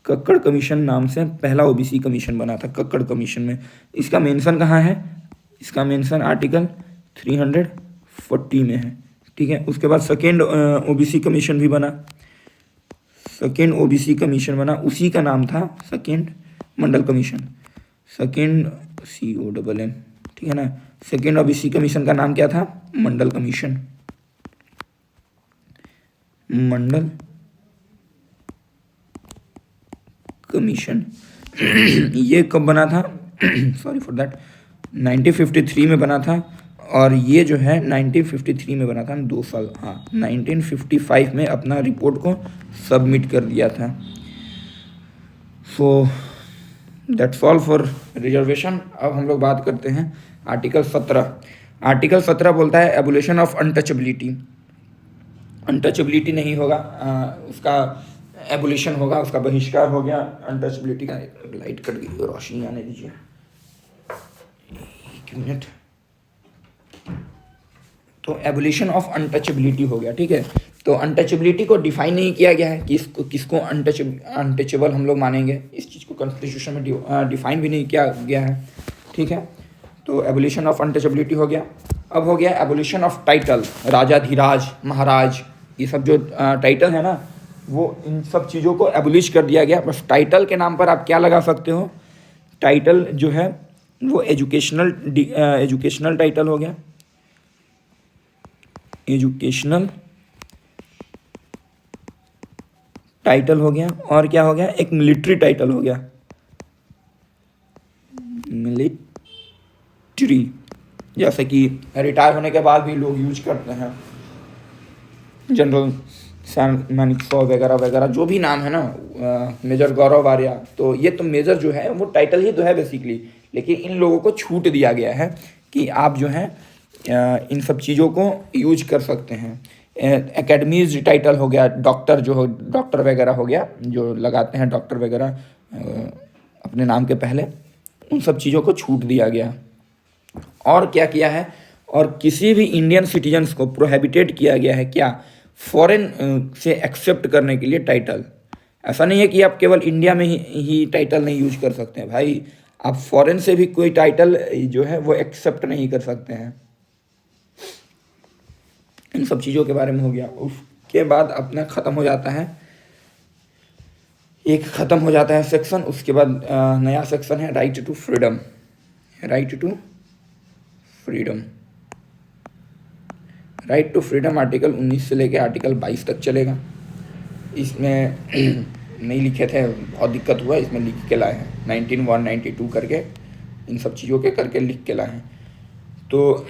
कक्कड़ कमीशन नाम से पहला ओबीसी कमीशन बना था, कक्कड़ कमीशन में। इसका मेंशन कहाँ है? इसका मेंशन आर्टिकल 340 में है, ठीक है। उसके बाद सेकेंड ओबीसी कमीशन भी बना, सेकेंड ओबीसी कमीशन बना, उसी का नाम था सेकेंड मंडल कमीशन, सेकेंड CONN, ठीक है ना। सेकेंड ओबीसी कमीशन का नाम क्या था? मंडल कमीशन, मंडल कमीशन। ये कब बना था? सॉरी फॉर दैट, 1953 में बना था। और ये जो है 1953 में बना था, 2 साल, हाँ, 1955 में अपना रिपोर्ट को सबमिट कर दिया था। So that's all for reservation. अब हम लोग बात करते हैं आर्टिकल 17। आर्टिकल 17 बोलता है एबोलिशन ऑफ अनटचेबिलिटी। अनटचेबिलिटी नहीं होगा, उसका एबोलिशन होगा, उसका बहिष्कार हो गया अनटचेबिलिटी का। लाइट कट गई, रोशनी आने दीजिए, एक मिनट। तो एबोलिशन ऑफ अनटचेबिलिटी हो गया, ठीक है। तो अनटचेबिलिटी को डिफाइन नहीं किया गया है कि किसको अनटचेबल हम लोग मानेंगे, इस चीज़ को कॉन्स्टिट्यूशन में डिफाइन भी नहीं किया गया है, ठीक है। तो एबोलिशन ऑफ अनटचेबिलिटी हो गया। अब हो गया एबोलिशन ऑफ टाइटल, राजाधिराज, महाराज, ये सब जो टाइटल है ना, वो इन सब चीज़ों को एबोलिश कर दिया गया। बस टाइटल के नाम पर आप क्या लगा सकते हो? टाइटल जो है वो एजुकेशनल टाइटल हो गया, एजुकेशनल टाइटल हो गया। और क्या हो गया? एक मिलिट्री टाइटल हो गया, मिलिट्री, जैसे कि रिटायर होने के बाद भी लोग यूज करते हैं, जनरल मानेकशॉ वगैरह वगैरह, जो भी नाम है ना, मेजर गौरव आर्या। तो ये तो मेजर जो है वो टाइटल ही तो है बेसिकली, लेकिन इन लोगों को छूट दिया गया है कि आप जो है इन सब चीज़ों को यूज कर सकते हैं। एकेडमीज टाइटल हो गया, डॉक्टर जो हो, डॉक्टर वगैरह हो गया, जो लगाते हैं डॉक्टर वगैरह अपने नाम के पहले, उन सब चीज़ों को छूट दिया गया। और क्या किया है? और किसी भी इंडियन सिटीजन्स को प्रोहिबिटेड किया गया है क्या? फॉरेन से एक्सेप्ट करने के लिए टाइटल। ऐसा नहीं है कि आप केवल इंडिया में ही टाइटल नहीं यूज कर सकते हैं भाई, आप फॉरेन से भी कोई टाइटल जो है वो एक्सेप्ट नहीं कर सकते हैं। इन सब चीज़ों के बारे में हो गया। उसके बाद अपना ख़त्म हो जाता है, एक ख़त्म हो जाता है सेक्शन। उसके बाद नया सेक्शन है right to freedom. Right to freedom, right to freedom article 19 से लेकर आर्टिकल 22 तक चलेगा। इसमें नहीं लिखे थे, बहुत दिक्कत हुआ, इसमें लिख के लाए हैं 1992 करके, इन सब चीज़ों के करके लिख के लाए हैं। तो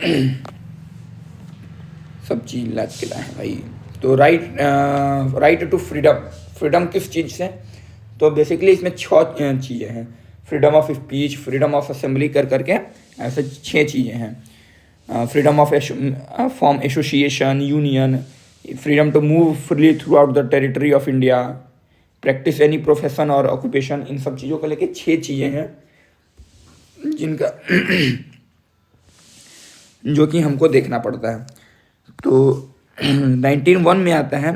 सब चीज़ लाद के लाए हैं भाई। तो राइट टू फ्रीडम, फ्रीडम किस चीज़ से, तो बेसिकली इसमें 6 चीज़ें हैं। Freedom of speech, freedom of assembly कर करके ऐसे 6 चीज़ें हैं। Freedom of form association, union, freedom to move freely throughout the territory of India, practice any profession और ऑक्यूपेशन। इन सब चीज़ों को लेके 6 चीज़ें हैं जिनका जो कि हमको देखना पड़ता है। तो 19(1) में आता है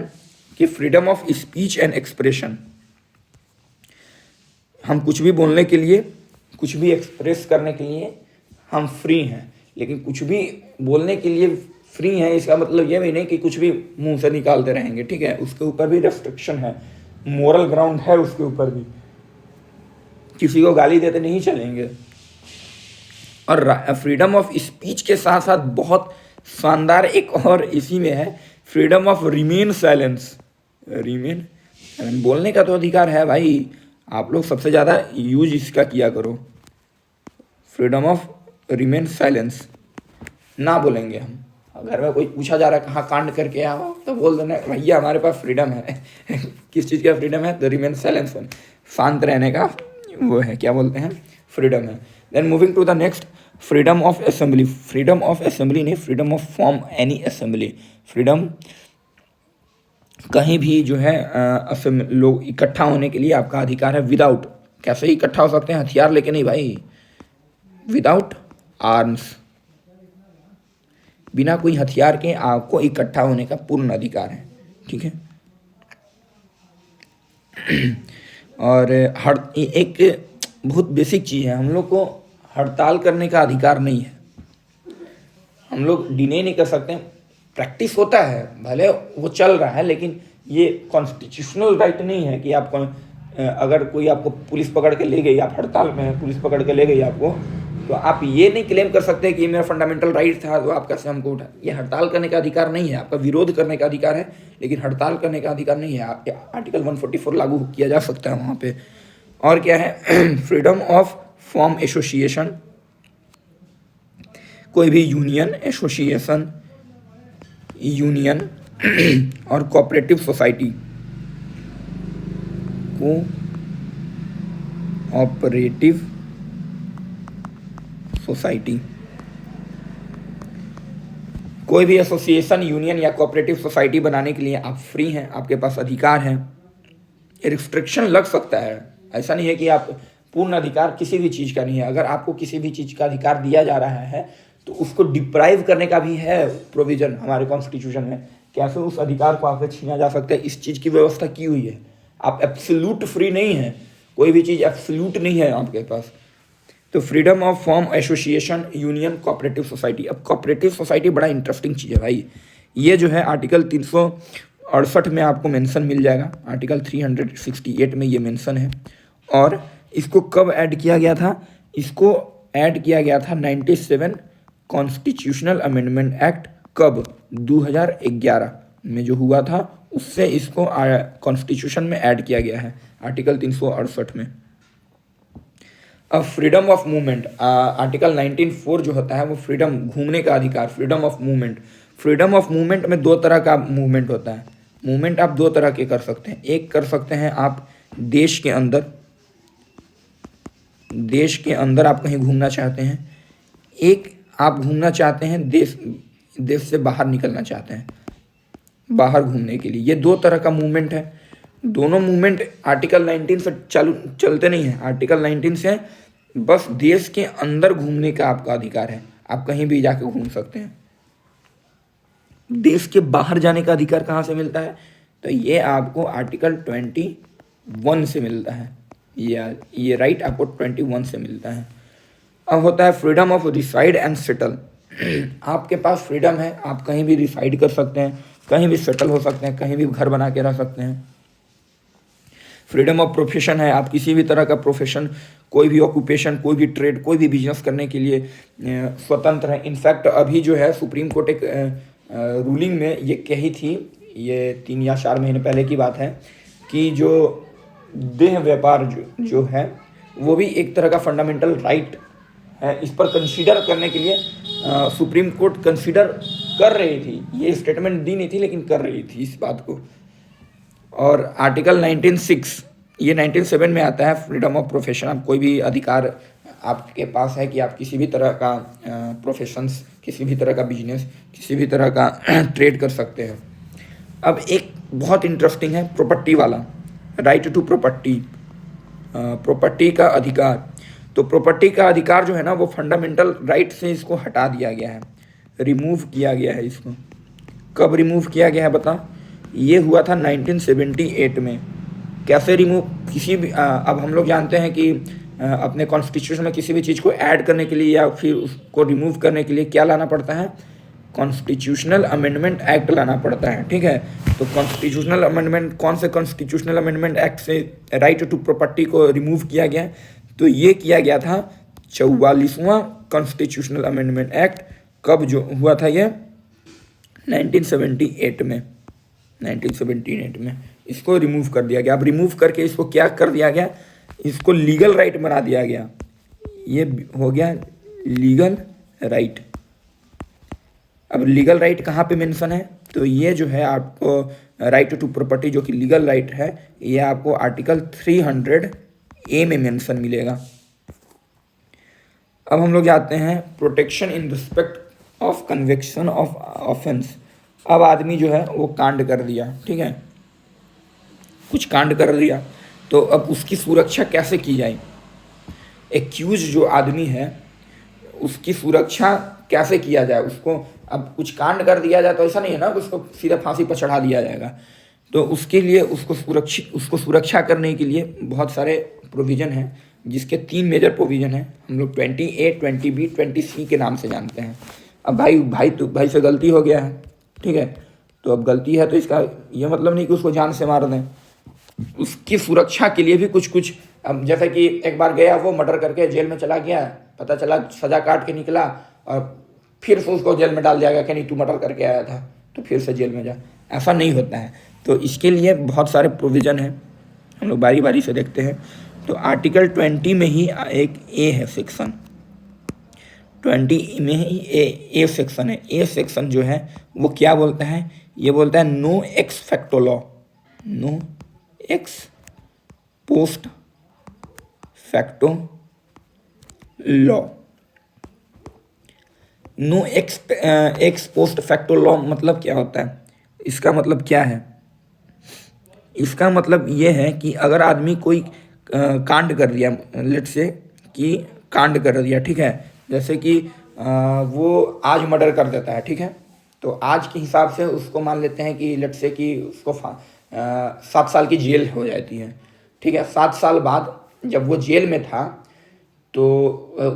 कि freedom of speech and expression, हम कुछ भी बोलने के लिए, कुछ भी एक्सप्रेस करने के लिए हम फ्री हैं, लेकिन कुछ भी बोलने के लिए फ्री हैं इसका मतलब ये भी नहीं कि कुछ भी मुंह से निकालते रहेंगे, ठीक है, उसके ऊपर भी रेस्ट्रिक्शन है, मोरल ग्राउंड है उसके ऊपर भी, किसी को गाली देते नहीं चलेंगे। और फ्रीडम ऑफ स्पीच के साथ साथ बहुत शानदार एक और इसी में है, freedom of remain silence. Remain बोलने का तो अधिकार है भाई, आप लोग सबसे ज़्यादा यूज इसका किया करो। फ्रीडम ऑफ रिमेन साइलेंस, ना बोलेंगे हम। अगर मैं कोई पूछा जा रहा है कहाँ कांड करके आओ, तो बोल देना भैया हमारे पास फ्रीडम है। किस चीज़ का फ्रीडम है, तो रिमेन साइलेंस, शांत रहने का वो है, क्या बोलते हैं, फ्रीडम है। Then moving to the next, freedom of assembly. Freedom of assembly नहीं, freedom of form any assembly. Freedom कहीं भी जो है लोग इकट्ठा होने के लिए आपका अधिकार है। विदाउट, कैसे इकट्ठा हो सकते हैं, हथियार लेके नहीं भाई, विदाउट आर्म्स, बिना कोई हथियार के आपको इकट्ठा होने का पूर्ण अधिकार है, ठीक है। और एक बहुत बेसिक चीज़ है, हम लोग को हड़ताल करने का अधिकार नहीं है, हम लोग डिने नहीं कर सकते। प्रैक्टिस होता है, भले वो चल रहा है, लेकिन ये कॉन्स्टिट्यूशनल राइट नहीं है कि आपको अगर कोई आपको पुलिस पकड़ के ले गई, आप हड़ताल में हैं, पुलिस पकड़ के ले गई आपको, तो आप ये नहीं क्लेम कर सकते कि मेरा फंडामेंटल राइट था तो आप कैसे हमको उठा। ये हड़ताल करने का अधिकार नहीं है, आपका विरोध करने का अधिकार है, लेकिन हड़ताल करने का अधिकार नहीं है। आर्टिकल 144 लागू किया जा सकता है वहाँ पे। और क्या है, फ्रीडम ऑफ फॉर्म एसोसिएशन, कोई भी यूनियन, एसोसिएशन, यूनियन और कोऑपरेटिव सोसाइटी, कोऑपरेटिव सोसाइटी, कोई भी एसोसिएशन, यूनियन या कोऑपरेटिव सोसाइटी बनाने के लिए आप फ्री हैं, आपके पास अधिकार है। रिस्ट्रिक्शन लग सकता है, ऐसा नहीं है कि आप पूर्ण अधिकार किसी भी चीज़ का नहीं है। अगर आपको किसी भी चीज़ का अधिकार दिया जा रहा है तो उसको डिप्राइव करने का भी है प्रोविजन हमारे कॉन्स्टिट्यूशन में, कैसे उस अधिकार को आपसे छीना जा सकता है, इस चीज़ की व्यवस्था की हुई है। आप एब्सोल्यूट फ्री नहीं है, कोई भी चीज़ एब्सोल्यूट नहीं है आपके पास। तो freedom of form, association, union, cooperative society. अब कोऑपरेटिव सोसाइटी बड़ा इंटरेस्टिंग चीज़ है भाई, ये जो है आर्टिकल 368 में आपको मेंशन मिल जाएगा, आर्टिकल 368 में ये मेंशन है। और इसको कब ऐड किया गया था, इसको ऐड किया गया था 97 कॉन्स्टिट्यूशनल अमेंडमेंट एक्ट, कब, 2011 में जो हुआ था, उससे इसको कॉन्स्टिट्यूशन में ऐड किया गया है, आर्टिकल 368 में। अब फ्रीडम ऑफ मूवमेंट, आर्टिकल 19(4) जो होता है वो फ्रीडम, घूमने का अधिकार, freedom of movement. Freedom of movement में 2 तरह का मूवमेंट होता है। मूवमेंट आप 2 तरह के कर सकते हैं, एक कर सकते हैं आप देश के अंदर आप कहीं घूमना चाहते हैं, एक आप घूमना चाहते हैं देश से बाहर निकलना चाहते हैं, बाहर घूमने के लिए। ये 2 तरह का मूवमेंट है। दोनों मूवमेंट आर्टिकल 19 से चलते नहीं हैं। आर्टिकल 19 से बस देश के अंदर घूमने का आपका अधिकार है, आप कहीं भी जाके घूम सकते हैं। देश के बाहर जाने का अधिकार कहाँ से मिलता है, तो ये आपको आर्टिकल 21 से मिलता है, ये राइट आपको 21 से मिलता है। अब होता है freedom of reside and settle. आपके पास फ्रीडम है, आप कहीं भी रिसाइड कर सकते हैं, कहीं भी सेटल हो सकते हैं, कहीं भी घर बना के रह सकते हैं। फ्रीडम ऑफ प्रोफेशन है, आप किसी भी तरह का प्रोफेशन, कोई भी ऑक्यूपेशन, कोई भी ट्रेड, कोई भी बिजनेस करने के लिए स्वतंत्र है। इनफैक्ट अभी जो है सुप्रीम कोर्ट एक रूलिंग में ये कही थी, ये 3 या 4 महीने पहले की बात है, कि जो देह व्यापार जो है वो भी एक तरह का फंडामेंटल राइट है। इस पर कंसीडर करने के लिए सुप्रीम कोर्ट कंसीडर कर रही थी, ये स्टेटमेंट दी नहीं थी लेकिन कर रही थी इस बात को। और आर्टिकल 19(6) ये 19(7) में आता है, फ्रीडम ऑफ प्रोफेशन। आप कोई भी अधिकार आपके पास है कि आप किसी भी तरह का प्रोफेशंस, किसी भी तरह का बिजनेस, किसी भी तरह का ट्रेड कर सकते हैं। अब एक बहुत इंटरेस्टिंग है प्रॉपर्टी वाला, राइट टू प्रॉपर्टी, प्रॉपर्टी का अधिकार। तो प्रॉपर्टी का अधिकार जो है ना, वो फंडामेंटल राइट से इसको हटा दिया गया है, रिमूव किया गया है इसको। कब रिमूव किया गया है बता? ये हुआ था 1978 में। कैसे रिमूव? किसी भी अब हम लोग जानते हैं कि अपने कॉन्स्टिट्यूशन में किसी भी चीज़ को ऐड करने के लिए या फिर उसको रिमूव करने के लिए क्या लाना पड़ता है? कॉन्स्टिट्यूशनल अमेंडमेंट एक्ट लाना पड़ता है, ठीक है। तो कॉन्स्टिट्यूशनल अमेंडमेंट, कौन से कॉन्स्टिट्यूशनल अमेंडमेंट एक्ट से राइट टू प्रॉपर्टी को रिमूव किया गया? तो ये किया गया था 44वां कॉन्स्टिट्यूशनल अमेंडमेंट एक्ट। कब जो हुआ था ये? 1978 में। 1978 में इसको रिमूव कर दिया गया। अब रिमूव करके इसको क्या कर दिया गया? इसको लीगल राइट बना दिया गया। ये हो गया लीगल राइट। अब लीगल राइट कहाँ पे मेंशन है? तो ये जो है आपको राइट टू प्रॉपर्टी जो कि लीगल राइट है, ये आपको आर्टिकल 300A में मेंशन मिलेगा। अब हम लोग जाते हैं protection in respect of conviction of offence. अब आदमी जो है वो कांड कर दिया, ठीक है, कुछ कांड कर दिया, तो अब उसकी सुरक्षा कैसे की जाए? एक्यूज जो आदमी है उसकी सुरक्षा कैसे किया जाए? उसको अब कुछ कांड कर दिया जाए तो ऐसा नहीं है ना कि उसको सीधा फांसी पर चढ़ा दिया जाएगा। तो उसके लिए उसको सुरक्षा करने के लिए बहुत सारे प्रोविज़न हैं, जिसके 3 मेजर प्रोविज़न हैं। हम लोग 20A, 20B, 20C के नाम से जानते हैं। अब भाई से गलती हो गया है, ठीक है, तो अब गलती है तो इसका ये मतलब नहीं कि उसको जान से मार दें। उसकी सुरक्षा के लिए भी कुछ अब जैसे कि एक बार गया वो मर्डर करके जेल में चला गया, पता चला सज़ा काट के निकला और फिर से उसको जेल में डाल दिया गया कि नहीं तू मर्डर करके आया था तो फिर से जेल में जा। ऐसा नहीं होता है। तो इसके लिए बहुत सारे प्रोविज़न हैं, हम लोग बारी बारी से देखते हैं। तो आर्टिकल 20 में ही एक ए है, सेक्शन 20 में ही ए सेक्शन है। ए सेक्शन जो है वो क्या बोलता है? ये बोलता है no ex facto law, no ex post facto law. No ex post facto law मतलब क्या होता है? इसका मतलब क्या है? इसका मतलब ये है कि अगर आदमी कोई कांड कर दिया, लेट से कि कांड कर दिया, ठीक है, जैसे कि वो आज मर्डर कर देता है, ठीक है, तो आज के हिसाब से उसको मान लेते हैं कि लेट से कि उसको 7 साल की जेल हो जाती है, ठीक है। 7 साल बाद जब वो जेल में था तो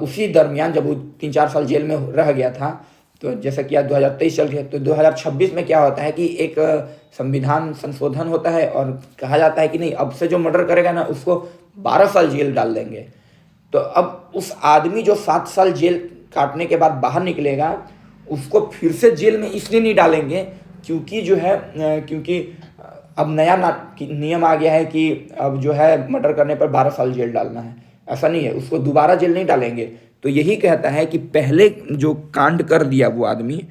उसी दरमियान जब वो 3-4 साल जेल में रह गया था, तो जैसा कि आज 2023 चल गया, तो 2026 में क्या होता है कि एक संविधान संशोधन होता है और कहा जाता है कि नहीं, अब से जो मर्डर करेगा ना उसको 12 साल जेल डाल देंगे। तो अब उस आदमी जो 7 साल जेल काटने के बाद बाहर निकलेगा, उसको फिर से जेल में इसलिए नहीं डालेंगे क्योंकि जो है क्योंकि अब नया नियम आ गया है कि अब जो है मर्डर करने पर 12 साल जेल डालना है। ऐसा नहीं है, उसको दोबारा जेल नहीं डालेंगे। तो यही कहता है कि पहले जो कांड कर दिया वो आदमी,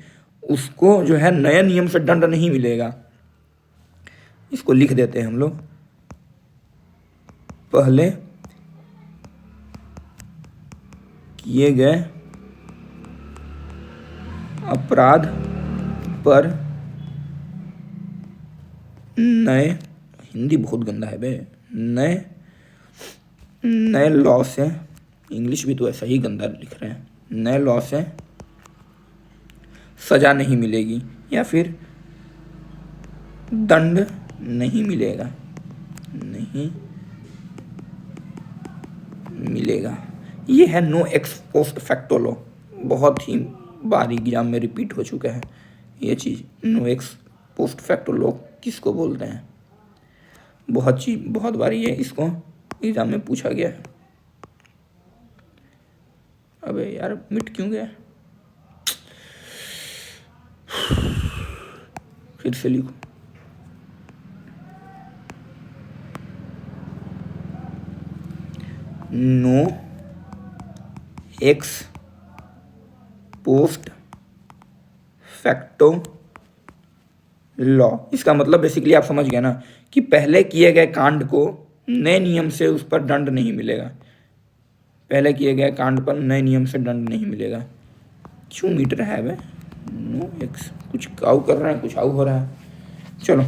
उसको जो है नए नियम से दंड नहीं मिलेगा। इसको लिख देते हैं हम लोग, पहले किए गए अपराध पर नए, हिंदी बहुत गंदा है बे, नए लॉ से, इंग्लिश भी तो ऐसा ही गंदा लिख रहे हैं, नए लॉ से सजा नहीं मिलेगी या फिर दंड नहीं मिलेगा, नहीं मिलेगा। ये है no ex post facto law. बहुत ही बार एग्जाम में रिपीट हो चुका है ये चीज़। No ex post facto law किसको बोलते हैं? बहुत बार ये इसको एग्जाम में पूछा गया है। अबे यार मिट क्यों गया? फिर से लिखो, no ex post facto law. इसका मतलब बेसिकली आप समझ गए ना कि पहले किए गए कांड को नए नियम से उस पर दंड नहीं मिलेगा। पहले किए गए कांड पर नए नियम से दंड नहीं मिलेगा। क्यों मीट रहा है वे? नो एक्स कुछ काऊ कर रहे हैं, कुछ आऊ हो रहा है। चलो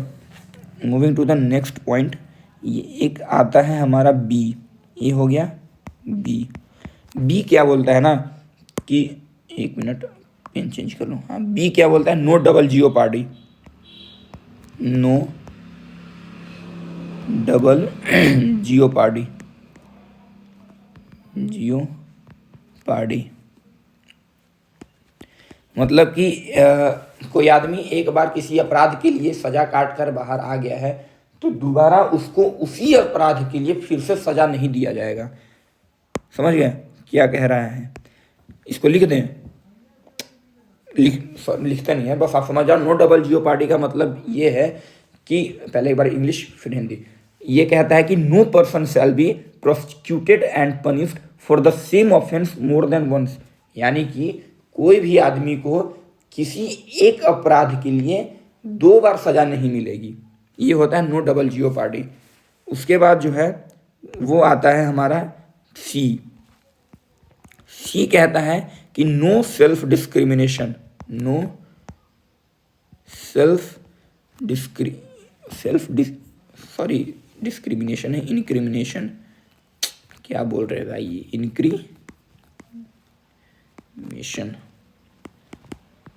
moving to the next point. ये एक आता है हमारा बी। ये हो गया बी। बी क्या बोलता है ना कि, एक मिनट पेन चेंज कर लूँ। हाँ, बी क्या बोलता है? No double jeopardy. No double jeopardy. Jeopardy मतलब कि कोई आदमी एक बार किसी अपराध के लिए सजा काट कर बाहर आ गया है तो दोबारा उसको उसी अपराध के लिए फिर से सजा नहीं दिया जाएगा। समझ गए क्या कह रहा है? इसको लिख दें? लिखते नहीं है, बस आप समझ जाओ। नो डबल जियोपार्डी का मतलब ये है कि, पहले एक बार इंग्लिश फिर हिंदी। ये कहता है कि no person shall be prosecuted and punished for the same offence more than once. यानी कि कोई भी आदमी को किसी एक अपराध के लिए 2 बार सजा नहीं मिलेगी। ये होता है नो डबल जियोपार्डी। उसके बाद जो है वो आता है हमारा सी। सी कहता है कि no self discrimination. No discrimination है, इनक्रिमिनेशन। क्या बोल रहे हैं भाई? ये इनक्रिमिनेशन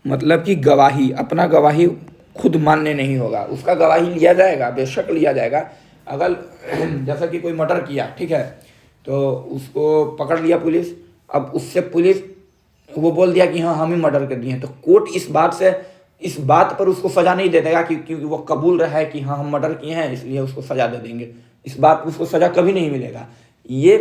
मतलब कि गवाही, अपना गवाही खुद मान्य नहीं होगा। उसका गवाही लिया जाएगा, बेशक लिया जाएगा। अगर जैसा कि कोई मर्डर किया, ठीक है, तो उसको पकड़ लिया पुलिस। अब उससे पुलिस वो बोल दिया कि हाँ हम ही मर्डर कर दिए हैं, तो कोर्ट इस बात पर उसको सजा नहीं दे देगा क्योंकि वो कबूल रहा है कि हाँ हम मर्डर किए हैं, इसलिए उसको सजा दे देंगे। इस बात पर उसको सजा कभी नहीं मिलेगा। ये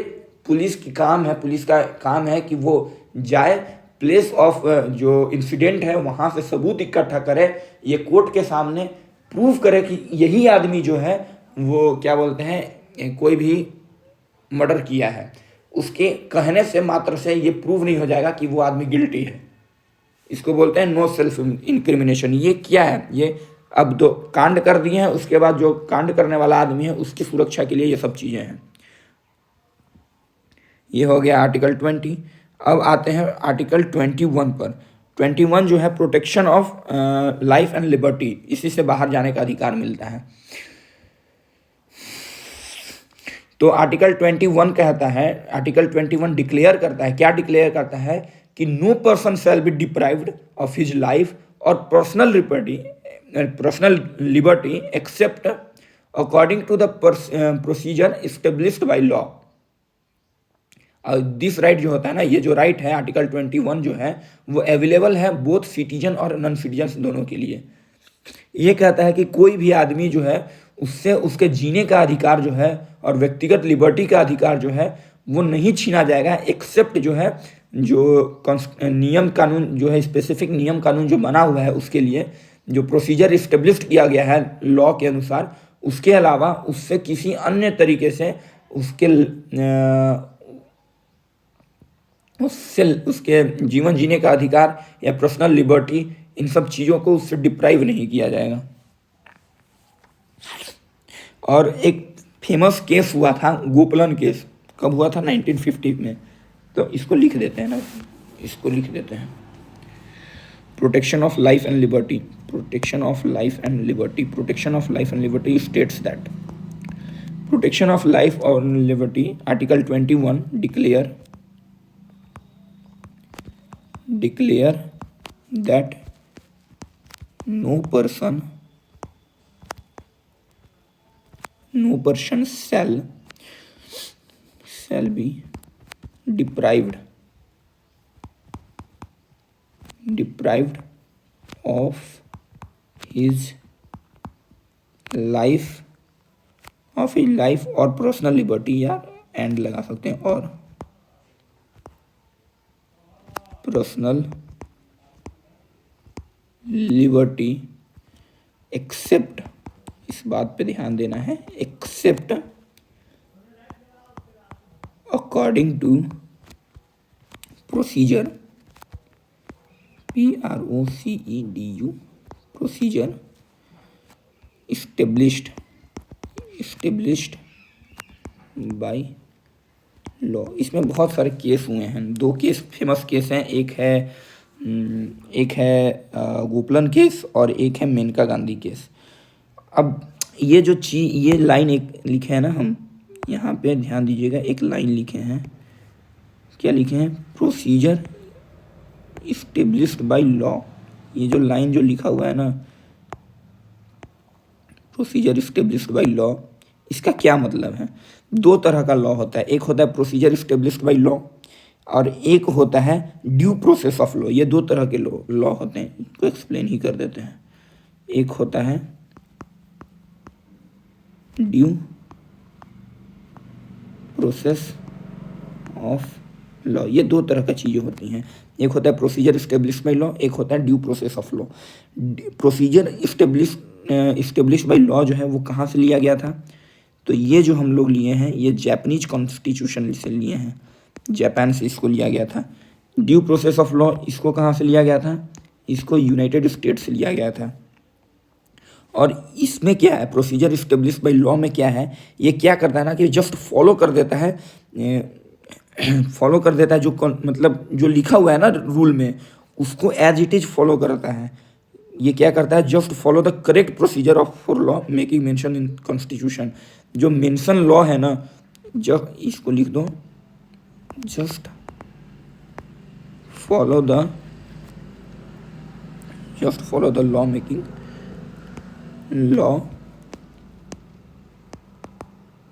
पुलिस की काम है, पुलिस का काम है कि वो जाए प्लेस ऑफ जो इंसिडेंट है वहाँ से सबूत इकट्ठा करे, ये कोर्ट के सामने प्रूव करे कि यही आदमी जो है वो क्या बोलते हैं कोई भी मर्डर किया है। उसके कहने से मात्र से ये प्रूव नहीं हो जाएगा कि वो आदमी गिल्टी है। इसको बोलते हैं नो सेल्फ इनक्रिमिनेशन। ये क्या है? ये अब 2 कांड कर दिए हैं, उसके बाद जो कांड करने वाला आदमी है उसकी सुरक्षा के लिए ये सब चीज़ें हैं। ये हो गया आर्टिकल 20। अब आते हैं आर्टिकल 21 पर। 21 जो है protection of life and liberty. इसी से बाहर जाने का अधिकार मिलता है। तो आर्टिकल 21 कहता है, आर्टिकल 21 डिक्लेयर करता है, क्या डिक्लेयर करता है कि no person shall be deprived of his life और personal liberty except according to the procedure established by law. This right जो होता है ना, ये जो राइट है आर्टिकल 21 जो है वो अवेलेबल है बोथ सिटीजन और नॉन सिटीजन दोनों के लिए। ये कहता है कि कोई भी आदमी जो है उससे उसके जीने का अधिकार जो है और व्यक्तिगत लिबर्टी का अधिकार जो है वो नहीं छीना जाएगा, एक्सेप्ट जो है जो नियम कानून जो है, स्पेसिफिक नियम कानून जो बना हुआ है उसके लिए, जो प्रोसीजर इस्टेब्लिश्ड किया गया है लॉ के अनुसार, उसके अलावा उससे किसी अन्य तरीके से उसके जीवन जीने का अधिकार या पर्सनल लिबर्टी, इन सब चीज़ों को उससे डिप्राइव नहीं किया जाएगा। और एक फेमस केस हुआ था गोपलन केस। कब हुआ था? 1950 में। तो इसको लिख देते हैं ना, इसको लिख देते हैं। Protection of life and liberty. Protection of life and liberty. Protection of life and liberty states that protection of life और liberty article 21 declare that no person shall be deprived of his life और personal liberty, या and लगा सकते हैं, और personal liberty accept, इस बात पे ध्यान देना है, except according to procedure PROCEDU, procedure established by law. इसमें बहुत सारे केस हुए हैं, दो केस फेमस केस हैं, एक है गोपलन केस और एक है मेनका गांधी केस। अब ये जो ये लाइन एक लिखे हैं ना, हम यहाँ पे ध्यान दीजिएगा, एक लाइन लिखे हैं, क्या लिखे हैं, प्रोसीजर इस्टेब्लिश्ड बाय लॉ। ये जो लाइन जो लिखा हुआ है ना, प्रोसीजर इस्टेब्लिश्ड बाय लॉ, इसका क्या मतलब है? दो तरह का लॉ होता है, एक होता है प्रोसीजर इस्टेब्लिश्ड बाय लॉ और एक होता है ड्यू प्रोसेस ऑफ लॉ। ये दो तरह के लॉ होते हैं, इनको एक्सप्लेन ही कर देते हैं। एक होता है ड्यू प्रोसेस ऑफ लॉ, ये दो तरह का चीज़ें होती हैं, एक होता है प्रोसीजर इस्टेब्लिश्ड बाय लॉ, एक होता है due process of law. Procedure established by law जो है वो कहाँ से लिया गया था? तो ये जो हम लोग लिए हैं ये जापानीज कॉन्स्टिट्यूशन से लिए हैं, जापान से इसको लिया गया था। ड्यू प्रोसेस ऑफ लॉ इसको कहाँ से लिया गया था? इसको यूनाइटेड स्टेट्स से लिया गया था। और इसमें क्या है, प्रोसीजर इस्टेब्लिश्ड बाय लॉ में क्या है, ये क्या करता है ना कि जस्ट फॉलो कर देता है, जो मतलब जो लिखा हुआ है ना रूल में, उसको एज इट इज फॉलो करता है। ये क्या करता है, just follow the correct procedure of for law making mention in constitution. जो मेंशन लॉ है ना, जब इसको लिख दो, just follow the law making law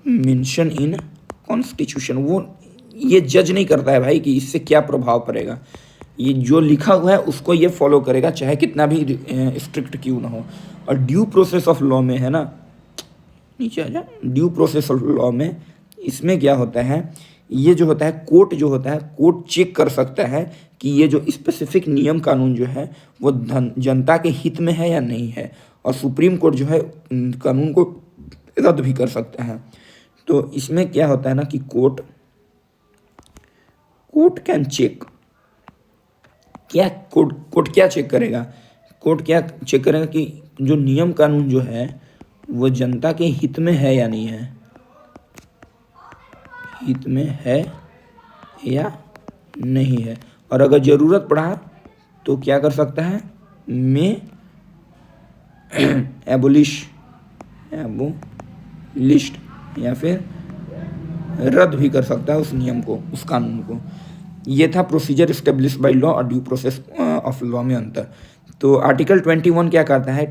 mention in constitution. वो ये जज नहीं करता है भाई कि इससे क्या प्रभाव पड़ेगा, ये जो लिखा हुआ है उसको ये फॉलो करेगा चाहे कितना भी स्ट्रिक्ट क्यों ना हो। और ड्यू प्रोसेस ऑफ लॉ में है ना, नीचे आ जा, ड्यू प्रोसेस ऑफ लॉ में इसमें क्या होता है, ये जो होता है कोर्ट जो होता है, कोर्ट चेक कर सकता है कि ये जो स्पेसिफिक नियम कानून जो है वो जनता के हित में है या नहीं है, और सुप्रीम कोर्ट जो है कानून को रद्द भी कर सकता है। तो इसमें क्या होता है ना कि कोर्ट कैन चेक, क्या कोर्ट क्या चेक करेगा, कोर्ट क्या चेक करेगा कि जो नियम कानून जो है वो जनता के हित में है या नहीं है, हित में है या नहीं है। और अगर ज़रूरत पड़ा तो क्या कर सकता है, में एबोलिस्ट या फिर रद्द भी कर सकता है उस नियम को, उस कानून को। ये था प्रोसीजर इस्टेब्लिश्ड बाय लॉ और ड्यू प्रोसेस ऑफ लॉ में अंतर। तो आर्टिकल 21 क्या करता है,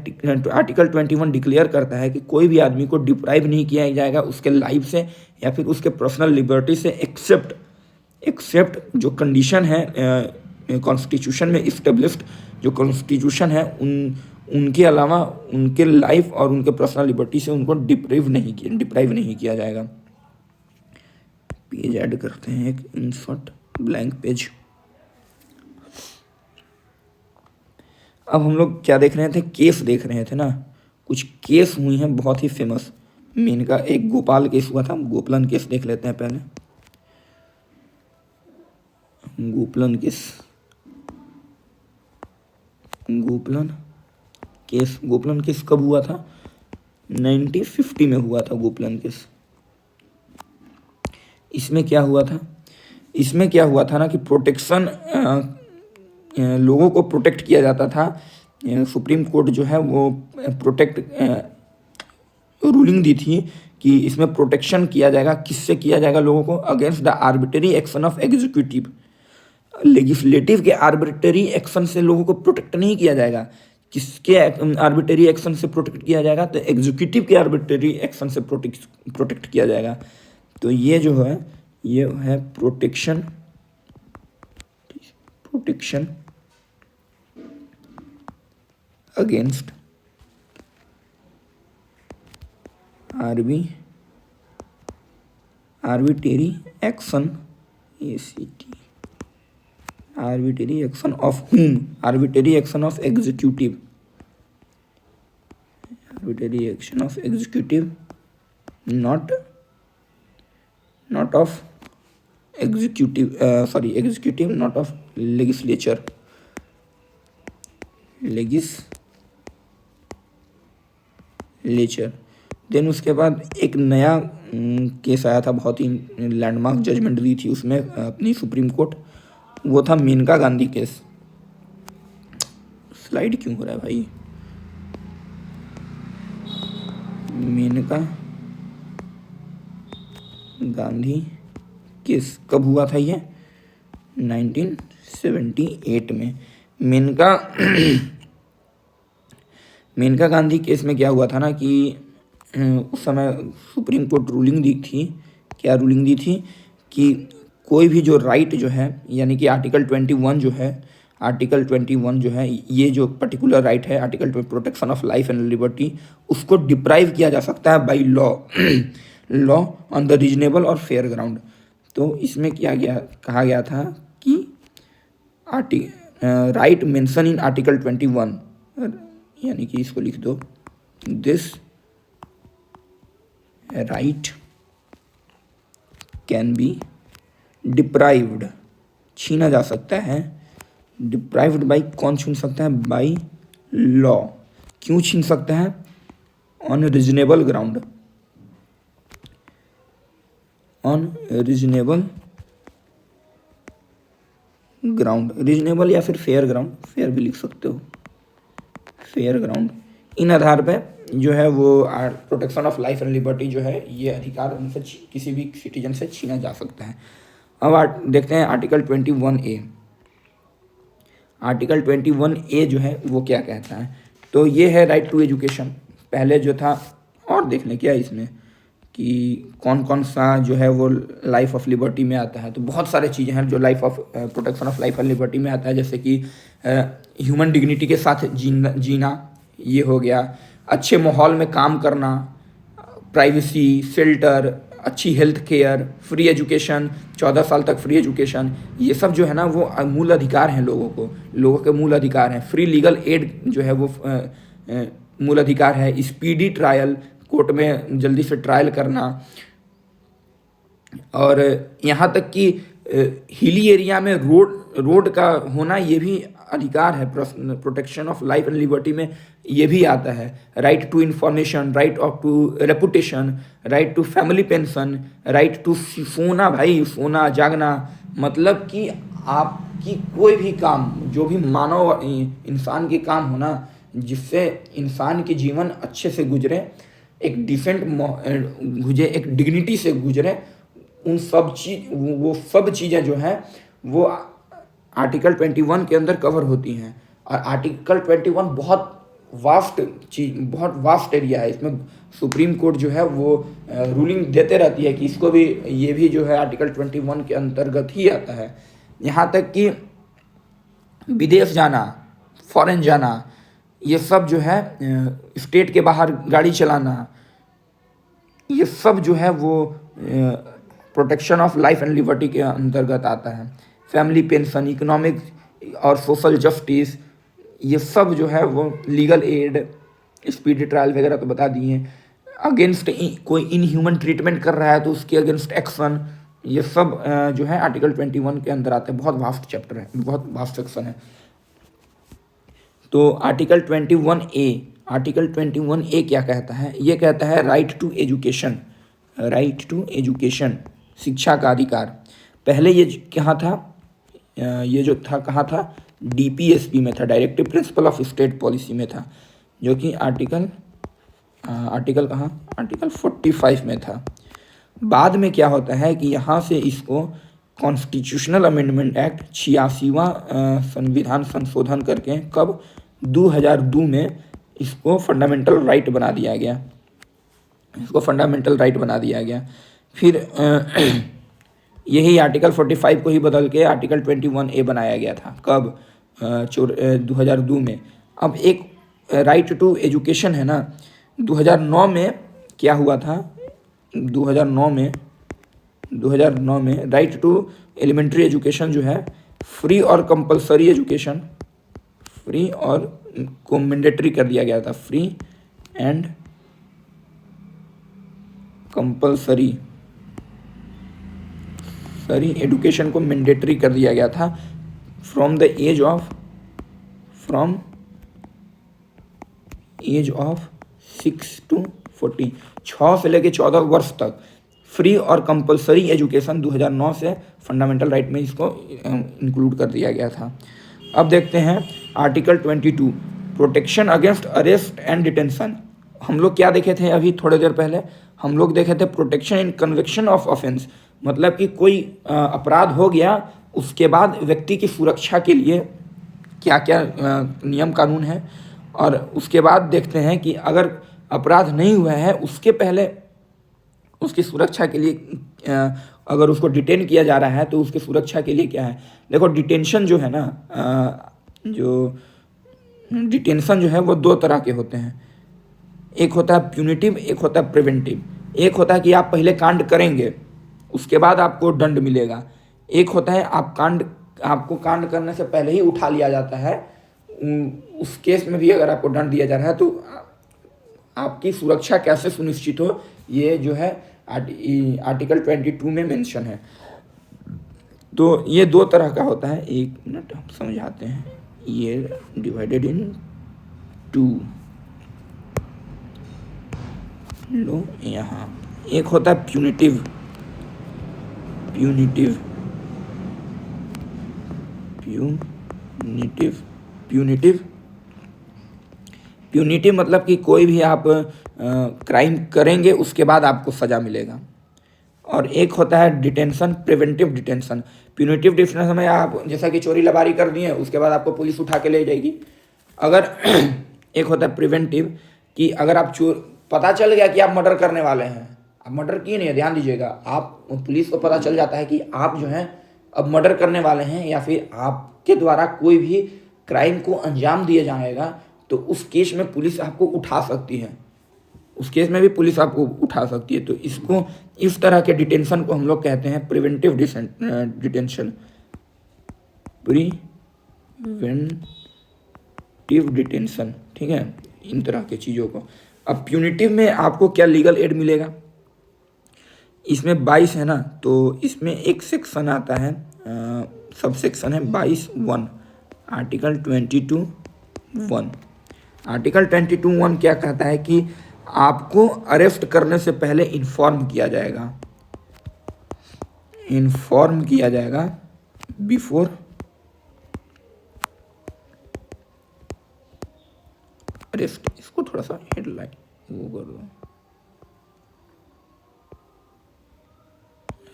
आर्टिकल 21 डिक्लेयर करता है कि कोई भी आदमी को डिप्राइव नहीं किया जाएगा उसके लाइफ से या फिर उसके पर्सनल लिबर्टी से, एक्सेप्ट जो कंडीशन है कॉन्स्टिट्यूशन में इस्टेब्लिश्ड जो कॉन्स्टिट्यूशन है उनके अलावा उनके लाइफ और उनके पर्सनल लिबर्टी से उनको डिप्राइव नहीं किया जाएगा। पेज ऐड करते हैं, एक इंसर्ट ब्लैंक पेज। अब हम लोग क्या देख रहे थे, केस देख रहे थे ना, कुछ केस हुई हैं बहुत ही फेमस। मेन का एक गोपाल केस हुआ था, गोपलन केस देख लेते हैं पहले। गोपलन केस कब हुआ था? 1950 में हुआ था गोपलन केस। इसमें क्या हुआ था ना कि प्रोटेक्शन, लोगों को प्रोटेक्ट किया जाता था। सुप्रीम कोर्ट जो है वो रूलिंग दी थी कि इसमें प्रोटेक्शन किया जाएगा, किससे किया जाएगा, लोगों को against the arbitrary action of executive. Legislative के आर्बिट्रेरी एक्शन से लोगों को प्रोटेक्ट नहीं किया जाएगा, किसके आर्बिट्रेरी एक्शन से प्रोटेक्ट किया जाएगा, तो एग्जीक्यूटिव के आर्बिट्रेरी एक्शन से प्रोटेक्ट किया जाएगा। तो ये जो है ये है protection against arbitrary action, arbitrary action of whom, arbitrary action of executive, arbitrary action of executive, not of executive, executive not of legislature. Legislature. Then उसके बाद एक नया केस आया था, बहुत ही लैंडमार्क जजमेंट दी थी उसमें अपनी सुप्रीम कोर्ट, वो था मेनका गांधी केस। स्लाइड क्यों हो रहा है भाई? मेनका गांधी केस कब हुआ था ये? 1978 में। मेनका गांधी केस में क्या हुआ था ना कि उस समय सुप्रीम कोर्ट रूलिंग दी थी। क्या रूलिंग दी थी? कि कोई भी जो राइट जो है, यानी कि आर्टिकल 21 जो है, आर्टिकल 21 जो है, ये जो पर्टिकुलर राइट है, article protection of life and liberty, उसको डिप्राइव किया जा सकता है by law law on the reasonable और फेयर ग्राउंड। तो इसमें कहा गया था कि राइट मेंशन इन आर्टिकल 21, यानी कि इसको लिख दो, this right can be deprived, छीना जा सकता है। डिप्राइव्ड बाई, कौन छीन सकता है? By law. क्यों छीन सकता है? On reasonable ground, on reasonable ground, reasonable या फिर फेयर ग्राउंड, फेयर भी लिख सकते हो, फेयर ग्राउंड। इन आधार पे जो है वो protection of life and liberty जो है, ये अधिकार उनसे किसी भी सिटीजन से छीना जा सकता है। अब देखते हैं आर्टिकल 21A। आर्टिकल 21A जो है वो क्या कहता है? तो ये है राइट टू एजुकेशन। पहले जो था, और देख लें क्या इसमें कि कौन कौन सा जो है वो लाइफ ऑफ लिबर्टी में आता है। तो बहुत सारे चीज़ें हैं जो life of protection of life and liberty में आता है, जैसे कि ह्यूमन डिग्निटी के साथ जीना, ये हो गया। अच्छे माहौल में काम करना, प्राइवेसी, शेल्टर, अच्छी हेल्थ केयर, फ्री एजुकेशन, 14 साल तक फ्री एजुकेशन, ये सब जो है ना वो मूल अधिकार हैं लोगों के मूल अधिकार हैं। फ्री लीगल एड जो है वो मूल अधिकार है। स्पीडी ट्रायल, कोर्ट में जल्दी से ट्रायल करना, और यहाँ तक कि हिली एरिया में रोड का होना, ये भी अधिकार है। Protection of life and liberty में ये भी आता है। Right to information, right of to reputation, right to family pension, right to सोना, भाई सोना जागना, मतलब कि आपकी कोई भी काम, जो भी मानव इंसान के काम होना, जिससे इंसान के जीवन अच्छे से गुजरे, एक डिसेंट गुजरे, एक डिग्निटी से गुजरे, उन सब सब चीज़ें जो हैं वो आर्टिकल 21 के अंदर कवर होती हैं। और आर्टिकल 21 बहुत वास्ट एरिया है। इसमें सुप्रीम कोर्ट जो है वो रूलिंग देते रहती है कि इसको भी, ये भी जो है आर्टिकल 21 के अंतर्गत ही आता है। यहाँ तक कि विदेश जाना, फॉरेन जाना, ये सब जो है, स्टेट के बाहर गाड़ी चलाना, ये सब जो है वो protection of life and liberty के अंतर्गत आता है। फैमिली पेंशन, इकोनॉमिक और सोशल जस्टिस, ये सब जो है वो लीगल एड, स्पीडी ट्रायल वगैरह तो बता दिए हैं। अगेंस्ट कोई इनह्यूमन ट्रीटमेंट कर रहा है तो उसके अगेंस्ट एक्शन, ये सब जो है आर्टिकल 21 के अंदर आते हैं। बहुत वास्ट चैप्टर है, बहुत वास्ट सेक्शन है। तो आर्टिकल 21A क्या कहता है? ये कहता है right to education, right to education, शिक्षा का अधिकार। पहले ये कहाँ था? ये जो था कहाँ था? DPSP में था, directive principle of state policy में था, जो कि आर्टिकल कहाँ? आर्टिकल 45 में था। बाद में क्या होता है कि यहाँ से इसको कॉन्स्टिट्यूशनल अमेंडमेंट एक्ट 86वां संविधान संशोधन करके कब? 2002 में इसको फंडामेंटल राइट बना दिया गया। इसको फंडामेंटल राइट बना दिया गया। फिर यही आर्टिकल 45 को ही बदल के आर्टिकल 21A बनाया गया था। कब? 2002 में। अब एक राइट टू एजुकेशन है ना, 2009 में क्या हुआ था? 2009 में राइट टू एलिमेंट्री एजुकेशन जो है, फ्री और कंपलसरी एजुकेशन, फ्री और को मैंडेटरी कर दिया गया था। फ्री एंड कंपलसरी एजुकेशन को मैंडेटरी कर दिया गया था फ्रॉम एज ऑफ 6 to 40, 6 से लेके 14 वर्ष तक फ्री और कंपलसरी एजुकेशन 2009 से फंडामेंटल राइट में इसको इंक्लूड कर दिया गया था। अब देखते हैं article 22 protection against arrest and detention. हम लोग क्या देखे थे अभी थोड़ी देर पहले? हम लोग देखे थे protection in conviction of offence, मतलब कि कोई अपराध हो गया उसके बाद व्यक्ति की सुरक्षा के लिए क्या क्या नियम कानून है, और उसके बाद देखते हैं कि अगर अपराध नहीं हुआ है उसके पहले उसकी सुरक्षा के लिए अगर उसको डिटेन किया जा रहा है तो उसकी सुरक्षा के लिए क्या है। देखो डिटेंशन जो है ना, जो डिटेंशन जो है वो दो तरह के होते हैं, एक होता है प्यूनिटिव, एक होता है प्रिवेंटिव। एक होता है कि आप पहले कांड करेंगे उसके बाद आपको दंड मिलेगा, एक होता है आपको कांड करने से पहले ही उठा लिया जाता है, उस केस में भी अगर आपको दंड दिया जा रहा है तो आपकी सुरक्षा कैसे सुनिश्चित हो, ये जो है आर्टिकल 22 में मेंशन है। तो ये दो तरह का होता है, एक मिनट हम समझाते हैं। ये डिवाइडेड इन 2 लो यहाँ, एक होता है प्यूनिटिव मतलब कि कोई भी आप क्राइम करेंगे उसके बाद आपको सज़ा मिलेगा। और एक होता है detention, preventive detention. Punitive detention में आप जैसा कि चोरी लबारी कर दिए उसके बाद आपको पुलिस उठा के ले जाएगी। अगर एक होता है प्रिवेंटिव कि अगर आप पता चल गया कि आप मर्डर करने वाले हैं, आप मर्डर किए नहीं है, ध्यान दीजिएगा, आप पुलिस को पता चल जाता है कि आप जो हैं अब मर्डर करने वाले हैं या फिर आपके द्वारा कोई भी क्राइम को अंजाम दिया जाएगा, तो उस केस में पुलिस आपको उठा सकती है, उस केस में भी पुलिस आपको उठा सकती है। तो इसको, इस तरह के डिटेंशन को हम लोग कहते हैं प्रिवेंटिव डिटेंशन, प्रिवेंटिव डिटेंशन, ठीक है, इन तरह के चीज़ों को। अब प्यूनिटिव में आपको क्या लीगल एड मिलेगा, इसमें 22 है ना, तो इसमें एक सेक्शन आता है, सब सेक्शन है 22(1), आर्टिकल 22(1). आर्टिकल 22(1) क्या कहता है कि आपको अरेस्ट करने से पहले इन्फॉर्म किया जाएगा बिफोर अरेस्ट। इसको थोड़ा सा हेडलाइन वो कर दो,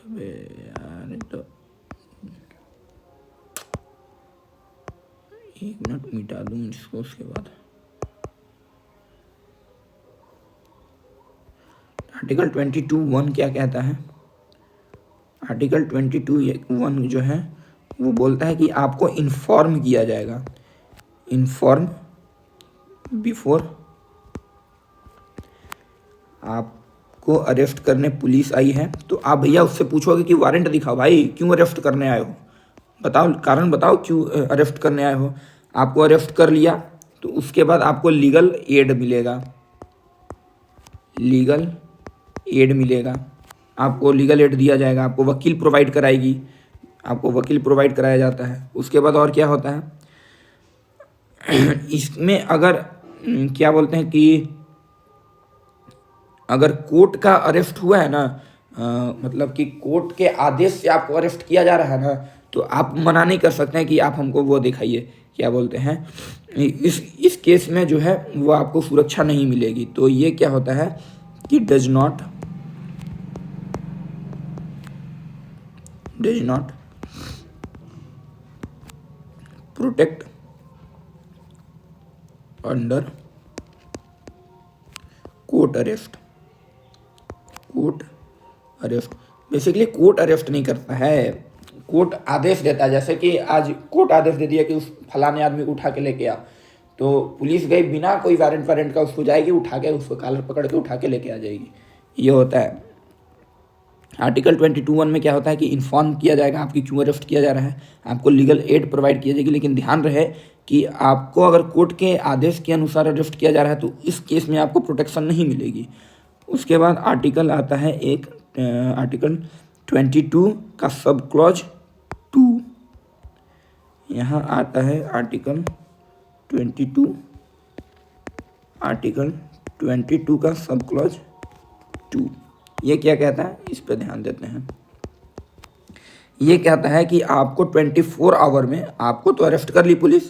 अबे यार तो एक मिनट मिटा दूं इसको, उसके बाद आर्टिकल 22(1) क्या कहता है। आर्टिकल 22(1) जो है वो बोलता है कि आपको इन्फॉर्म किया जाएगा, इन्फॉर्म बिफोर आपको अरेस्ट करने पुलिस आई है तो आप भैया उससे पूछोगे कि वारंट दिखाओ भाई, क्यों अरेस्ट करने आए हो, बताओ कारण बताओ क्यों अरेस्ट करने आए हो। आपको अरेस्ट कर लिया तो उसके बाद आपको लीगल एड मिलेगा, आपको लीगल एड दिया जाएगा, आपको वकील प्रोवाइड कराएगी, आपको वकील प्रोवाइड कराया जाता है। उसके बाद और क्या होता है इसमें, अगर क्या बोलते हैं कि अगर कोर्ट का अरेस्ट हुआ है ना, मतलब कि कोर्ट के आदेश से आपको अरेस्ट किया जा रहा है ना, तो आप मना नहीं कर सकते हैं कि आप हमको वो दिखाइए, क्या बोलते हैं, इस केस में जो है वो आपको सुरक्षा नहीं मिलेगी। तो ये क्या होता है कि does not protect under court arrest. Basically court arrest नहीं करता है, कोर्ट आदेश देता है। जैसे कि आज कोर्ट आदेश दे दिया कि उस फलाने आदमी को उठा के लेके आ, तो पुलिस गई बिना कोई वारंट का, उसको जाएगी उठा के, उसको कॉलर पकड़ के उठा के लेके आ जाएगी, ये होता है। आर्टिकल 22(1) में क्या होता है कि इन्फॉर्म किया जाएगा आपकी क्यों अरेस्ट किया जा रहा है, आपको लीगल एड प्रोवाइड किया जाएगी। लेकिन ध्यान रहे कि आपको अगर कोर्ट के आदेश के अनुसार अरेस्ट किया जा रहा है तो इस केस में आपको प्रोटेक्शन नहीं मिलेगी। उसके बाद आर्टिकल आता है एक आर्टिकल 22 का सब क्लॉज 2, यहाँ आता है आर्टिकल 22 आर्टिकल 22 का सब क्लॉज 2 ये क्या कहता है, इस पर ध्यान देते हैं। ये कहता है कि आपको 24 आवर में, आपको तो अरेस्ट कर ली पुलिस,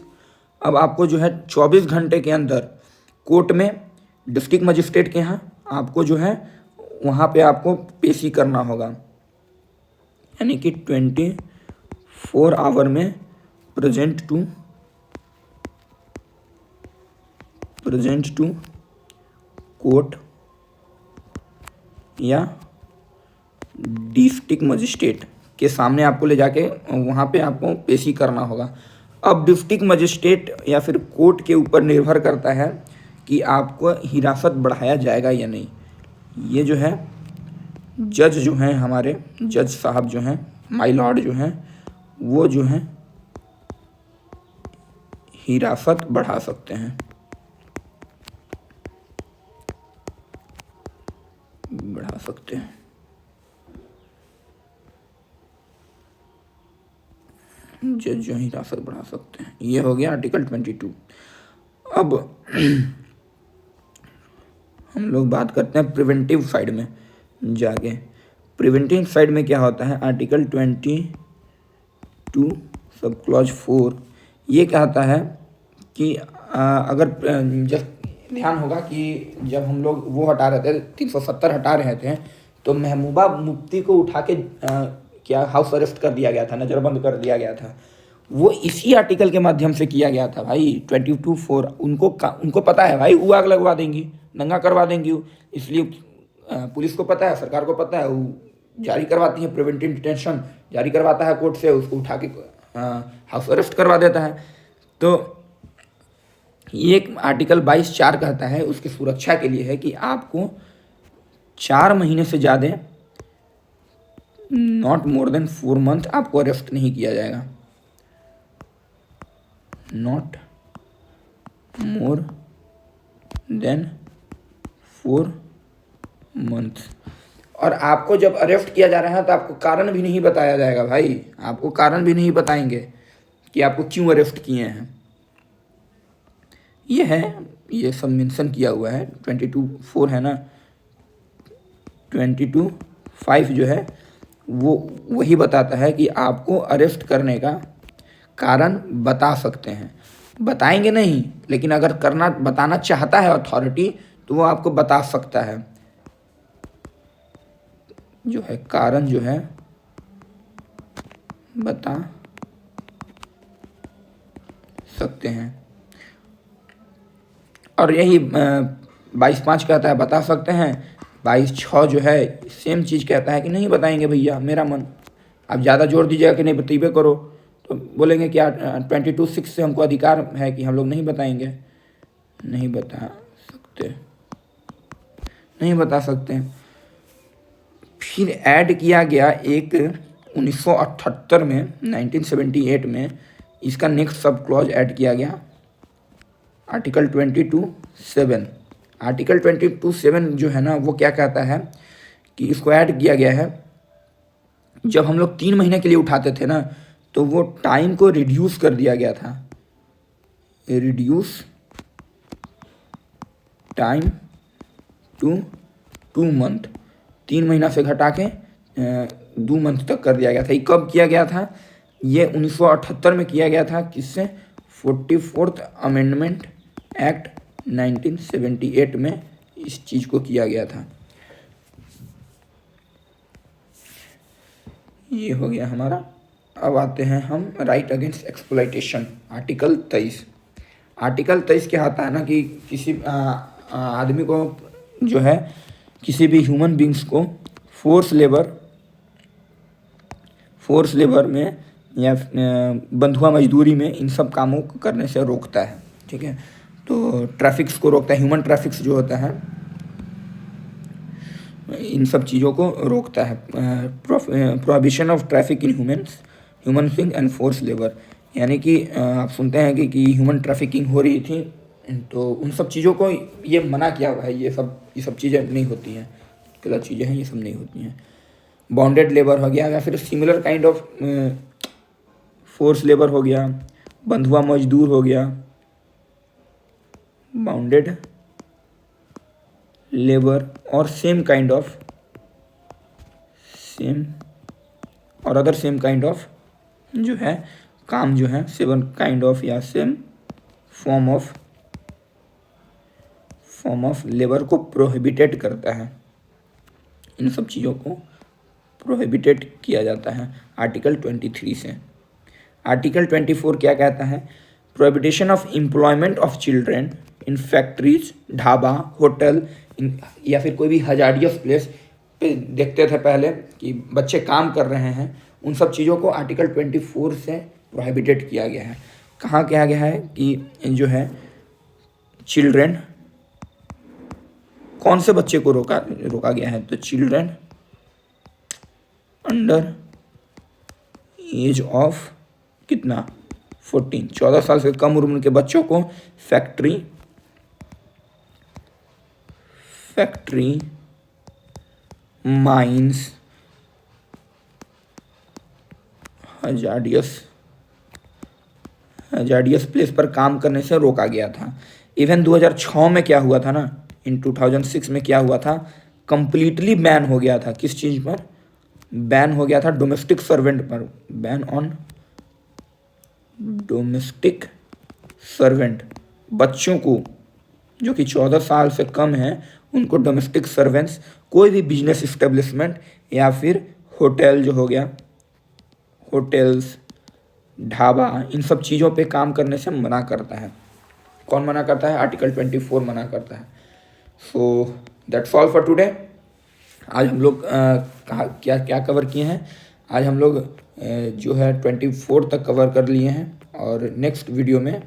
अब आपको जो है 24 घंटे के अंदर कोर्ट में, डिस्ट्रिक्ट मजिस्ट्रेट के यहाँ आपको जो है वहाँ पे आपको पेशी करना होगा। यानी कि 24 आवर में प्रेजेंट टू कोर्ट या डिस्ट्रिक्ट मजिस्ट्रेट के सामने आपको ले जाके वहाँ पे आपको पेशी करना होगा। अब डिस्ट्रिक्ट मजिस्ट्रेट या फिर कोर्ट के ऊपर निर्भर करता है कि आपको हिरासत बढ़ाया जाएगा या नहीं। ये जो है जज जो हैं, हमारे जज साहब जो हैं, माय लॉर्ड जो हैं, वो जो हैं हिरासत बढ़ा सकते हैं, जज जो हिरासत बढ़ा सकते हैं। ये हो गया आर्टिकल 22। अब हम लोग बात करते हैं प्रिवेंटिव साइड में जाके। प्रिवेंटिव साइड में क्या होता है, आर्टिकल 22 सब क्लॉज 4 ये कहता है कि अगर जब ध्यान होगा कि जब हम लोग वो हटा रहे थे 370 हटा रहे थे, तो महबूबा मुफ्ती को उठा के क्या हाउस अरेस्ट कर दिया गया था, नज़रबंद कर दिया गया था। वो इसी आर्टिकल के माध्यम से किया गया था भाई, 22(4). उनको पता है भाई, वो आग लगवा देंगी, दंगा करवा देंगी, इसलिए पुलिस को पता है, सरकार को पता है, वो जारी करवाती है प्रिवेंटिव डिटेंशन, जारी करवाता है कोर्ट से, उसको उठा के हाउस अरेस्ट करवा देता है। तो ये एक आर्टिकल 22(4) कहता है, उसकी सुरक्षा के लिए है कि आपको 4 महीने से ज़्यादा, नॉट मोर देन 4 मंथ, आपको अरेस्ट नहीं किया जाएगा। Not more than 4 month. और आपको जब अरेस्ट किया जा रहा है तो आपको कारण भी नहीं बताया जाएगा भाई, आपको कारण भी नहीं बताएंगे कि आपको क्यों अरेस्ट किए हैं। ये सब मेंशन किया हुआ है। 22(4) है ना, 22(5) जो है वो वही बताता है कि आपको अरेस्ट करने का कारण बता सकते हैं, बताएंगे नहीं, लेकिन अगर बताना चाहता है अथॉरिटी तो वो आपको बता सकता है, जो है कारण जो है बता सकते हैं। और यही 22(5) कहता है बता सकते हैं, 22(6) जो है सेम चीज़ कहता है कि नहीं बताएंगे भैया, मेरा मन, आप ज़्यादा जोर दीजिएगा कि नहीं बताइए करो, तो बोलेंगे कि 22(6) से हमको अधिकार है कि हम लोग नहीं बताएंगे, नहीं बता सकते। फिर ऐड किया गया एक 1978 में, 1978 में इसका नेक्स्ट सब क्लॉज ऐड किया गया, आर्टिकल 22(7). आर्टिकल 22(7) जो है ना, वो क्या कहता है कि इसको ऐड किया गया है, जब हम लोग 3 महीने के लिए उठाते थे ना, तो वो टाइम को रिड्यूस कर दिया गया था, रिड्यूस टाइम टू 2 मंथ, 3 महीना से घटा के 2 मंथ तक कर दिया गया था। ये कब किया गया था, ये 1978 में किया गया था, किससे, 44th अमेंडमेंट एक्ट 1978 में इस चीज़ को किया गया था। ये हो गया हमारा। अब आते हैं हम right against exploitation, article 23। Article 23 क्या आता है ना कि किसी आदमी को जो है, किसी भी ह्यूमन बींग्स को फोर्स लेबर में या बंधुआ मजदूरी में इन सब कामों को करने से रोकता है। ठीक है, तो ट्रैफिक्स को रोकता है, ह्यूमन ट्रैफिक्स जो होता है इन सब चीज़ों को रोकता है। Prohibition of traffic in human being and force labour, यानी कि आप सुनते हैं कि ह्यूमन ट्रैफिकिंग हो रही थी, तो उन सब चीज़ों को ये मना किया हुआ है। ये सब चीज़ें नहीं होती हैं, गलत चीज़ें हैं, ये सब नहीं होती हैं। बॉन्डेड लेबर हो गया, या फिर similar kind of force labour हो गया, बंधुआ मजदूर हो गया, बाउंडेड लेबर और सेम काइंड ऑफ और अदर सेम काइंड ऑफ जो है काम जो है सेवन काइंड ऑफ या सेम फॉर्म ऑफ लेबर को प्रोहिबिटेड करता है। इन सब चीज़ों को प्रोहिबिटेड किया जाता है आर्टिकल 23 से। आर्टिकल 24 क्या कहता है? प्रोहिबिटेशन of employment of children in factories, dhaba, hotel या फिर कोई भी हजार्डियस प्लेस पे देखते थे पहले कि बच्चे काम कर रहे हैं, उन सब चीज़ों को आर्टिकल 24 से प्रोहिबिटेड किया गया है। कहाँ किया गया है कि जो है चिल्ड्रेन, कौन से बच्चे को रोका गया है? तो चिल्ड्रेन अंडर एज ऑफ कितना 14, 14 साल से कम उम्र के बच्चों को फैक्ट्री, माइंस, हजार्डियस प्लेस पर काम करने से रोका गया था। इवन 2006 में क्या हुआ था ना, इन 2006 में क्या हुआ था, कंप्लीटली बैन हो गया था। किस चीज़ पर बैन हो गया था? डोमेस्टिक सर्वेंट पर। बैन ऑन डोमेस्टिक सर्वेंट, बच्चों को जो कि 14 साल से कम हैं उनको डोमेस्टिक सर्वेंट्स, कोई भी बिजनेस इस्टेब्लिशमेंट या फिर होटल जो हो गया, होटल्स, ढाबा, इन सब चीज़ों पे काम करने से मना करता है। कौन मना करता है? आर्टिकल 24 मना करता है। So that's all for today. आज हम लोग क्या क्या कवर किए हैं? आज हम लोग जो है 24 तक कवर कर लिए हैं, और नेक्स्ट वीडियो में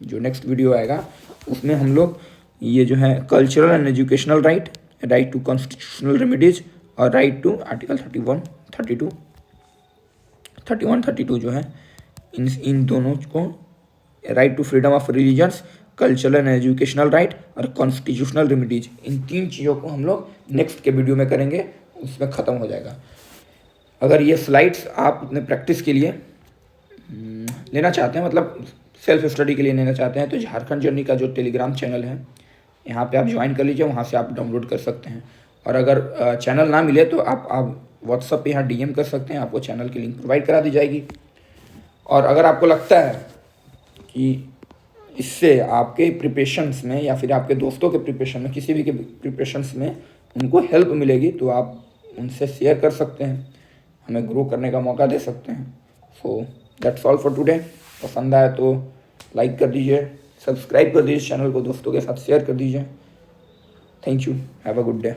जो नेक्स्ट वीडियो आएगा उसमें हम लोग ये जो है cultural and educational right to constitutional remedies और राइट टू आर्टिकल 31-32 जो है इन दोनों को, right to freedom of religions, cultural and educational right और कॉन्स्टिट्यूशनल रेमेडीज, इन 3 चीज़ों को हम लोग नेक्स्ट के वीडियो में करेंगे, उसमें ख़त्म हो जाएगा। अगर ये स्लाइड्स आप अपने प्रैक्टिस के लिए लेना चाहते हैं, मतलब सेल्फ स्टडी के लिए लेना चाहते हैं, तो झारखंड जर्नी का जो टेलीग्राम चैनल है यहाँ पे आप ज्वाइन कर लीजिए, वहाँ से आप डाउनलोड कर सकते हैं। और अगर चैनल ना मिले तो आप व्हाट्सएप पे यहाँ DM कर सकते हैं, आपको चैनल की लिंक प्रोवाइड करा दी जाएगी। और अगर आपको लगता है कि इससे आपके प्रिपरेशंस में या फिर आपके दोस्तों के प्रिपरेशन में, किसी भी के प्रिपरेशंस में उनको हेल्प मिलेगी, तो आप उनसे शेयर कर सकते हैं, हमें ग्रो करने का मौका दे सकते हैं। So that's all for today. पसंद आए तो लाइक कर दीजिए, सब्सक्राइब कर दीजिए चैनल को, दोस्तों के साथ शेयर कर दीजिए। Thank you, have a good day.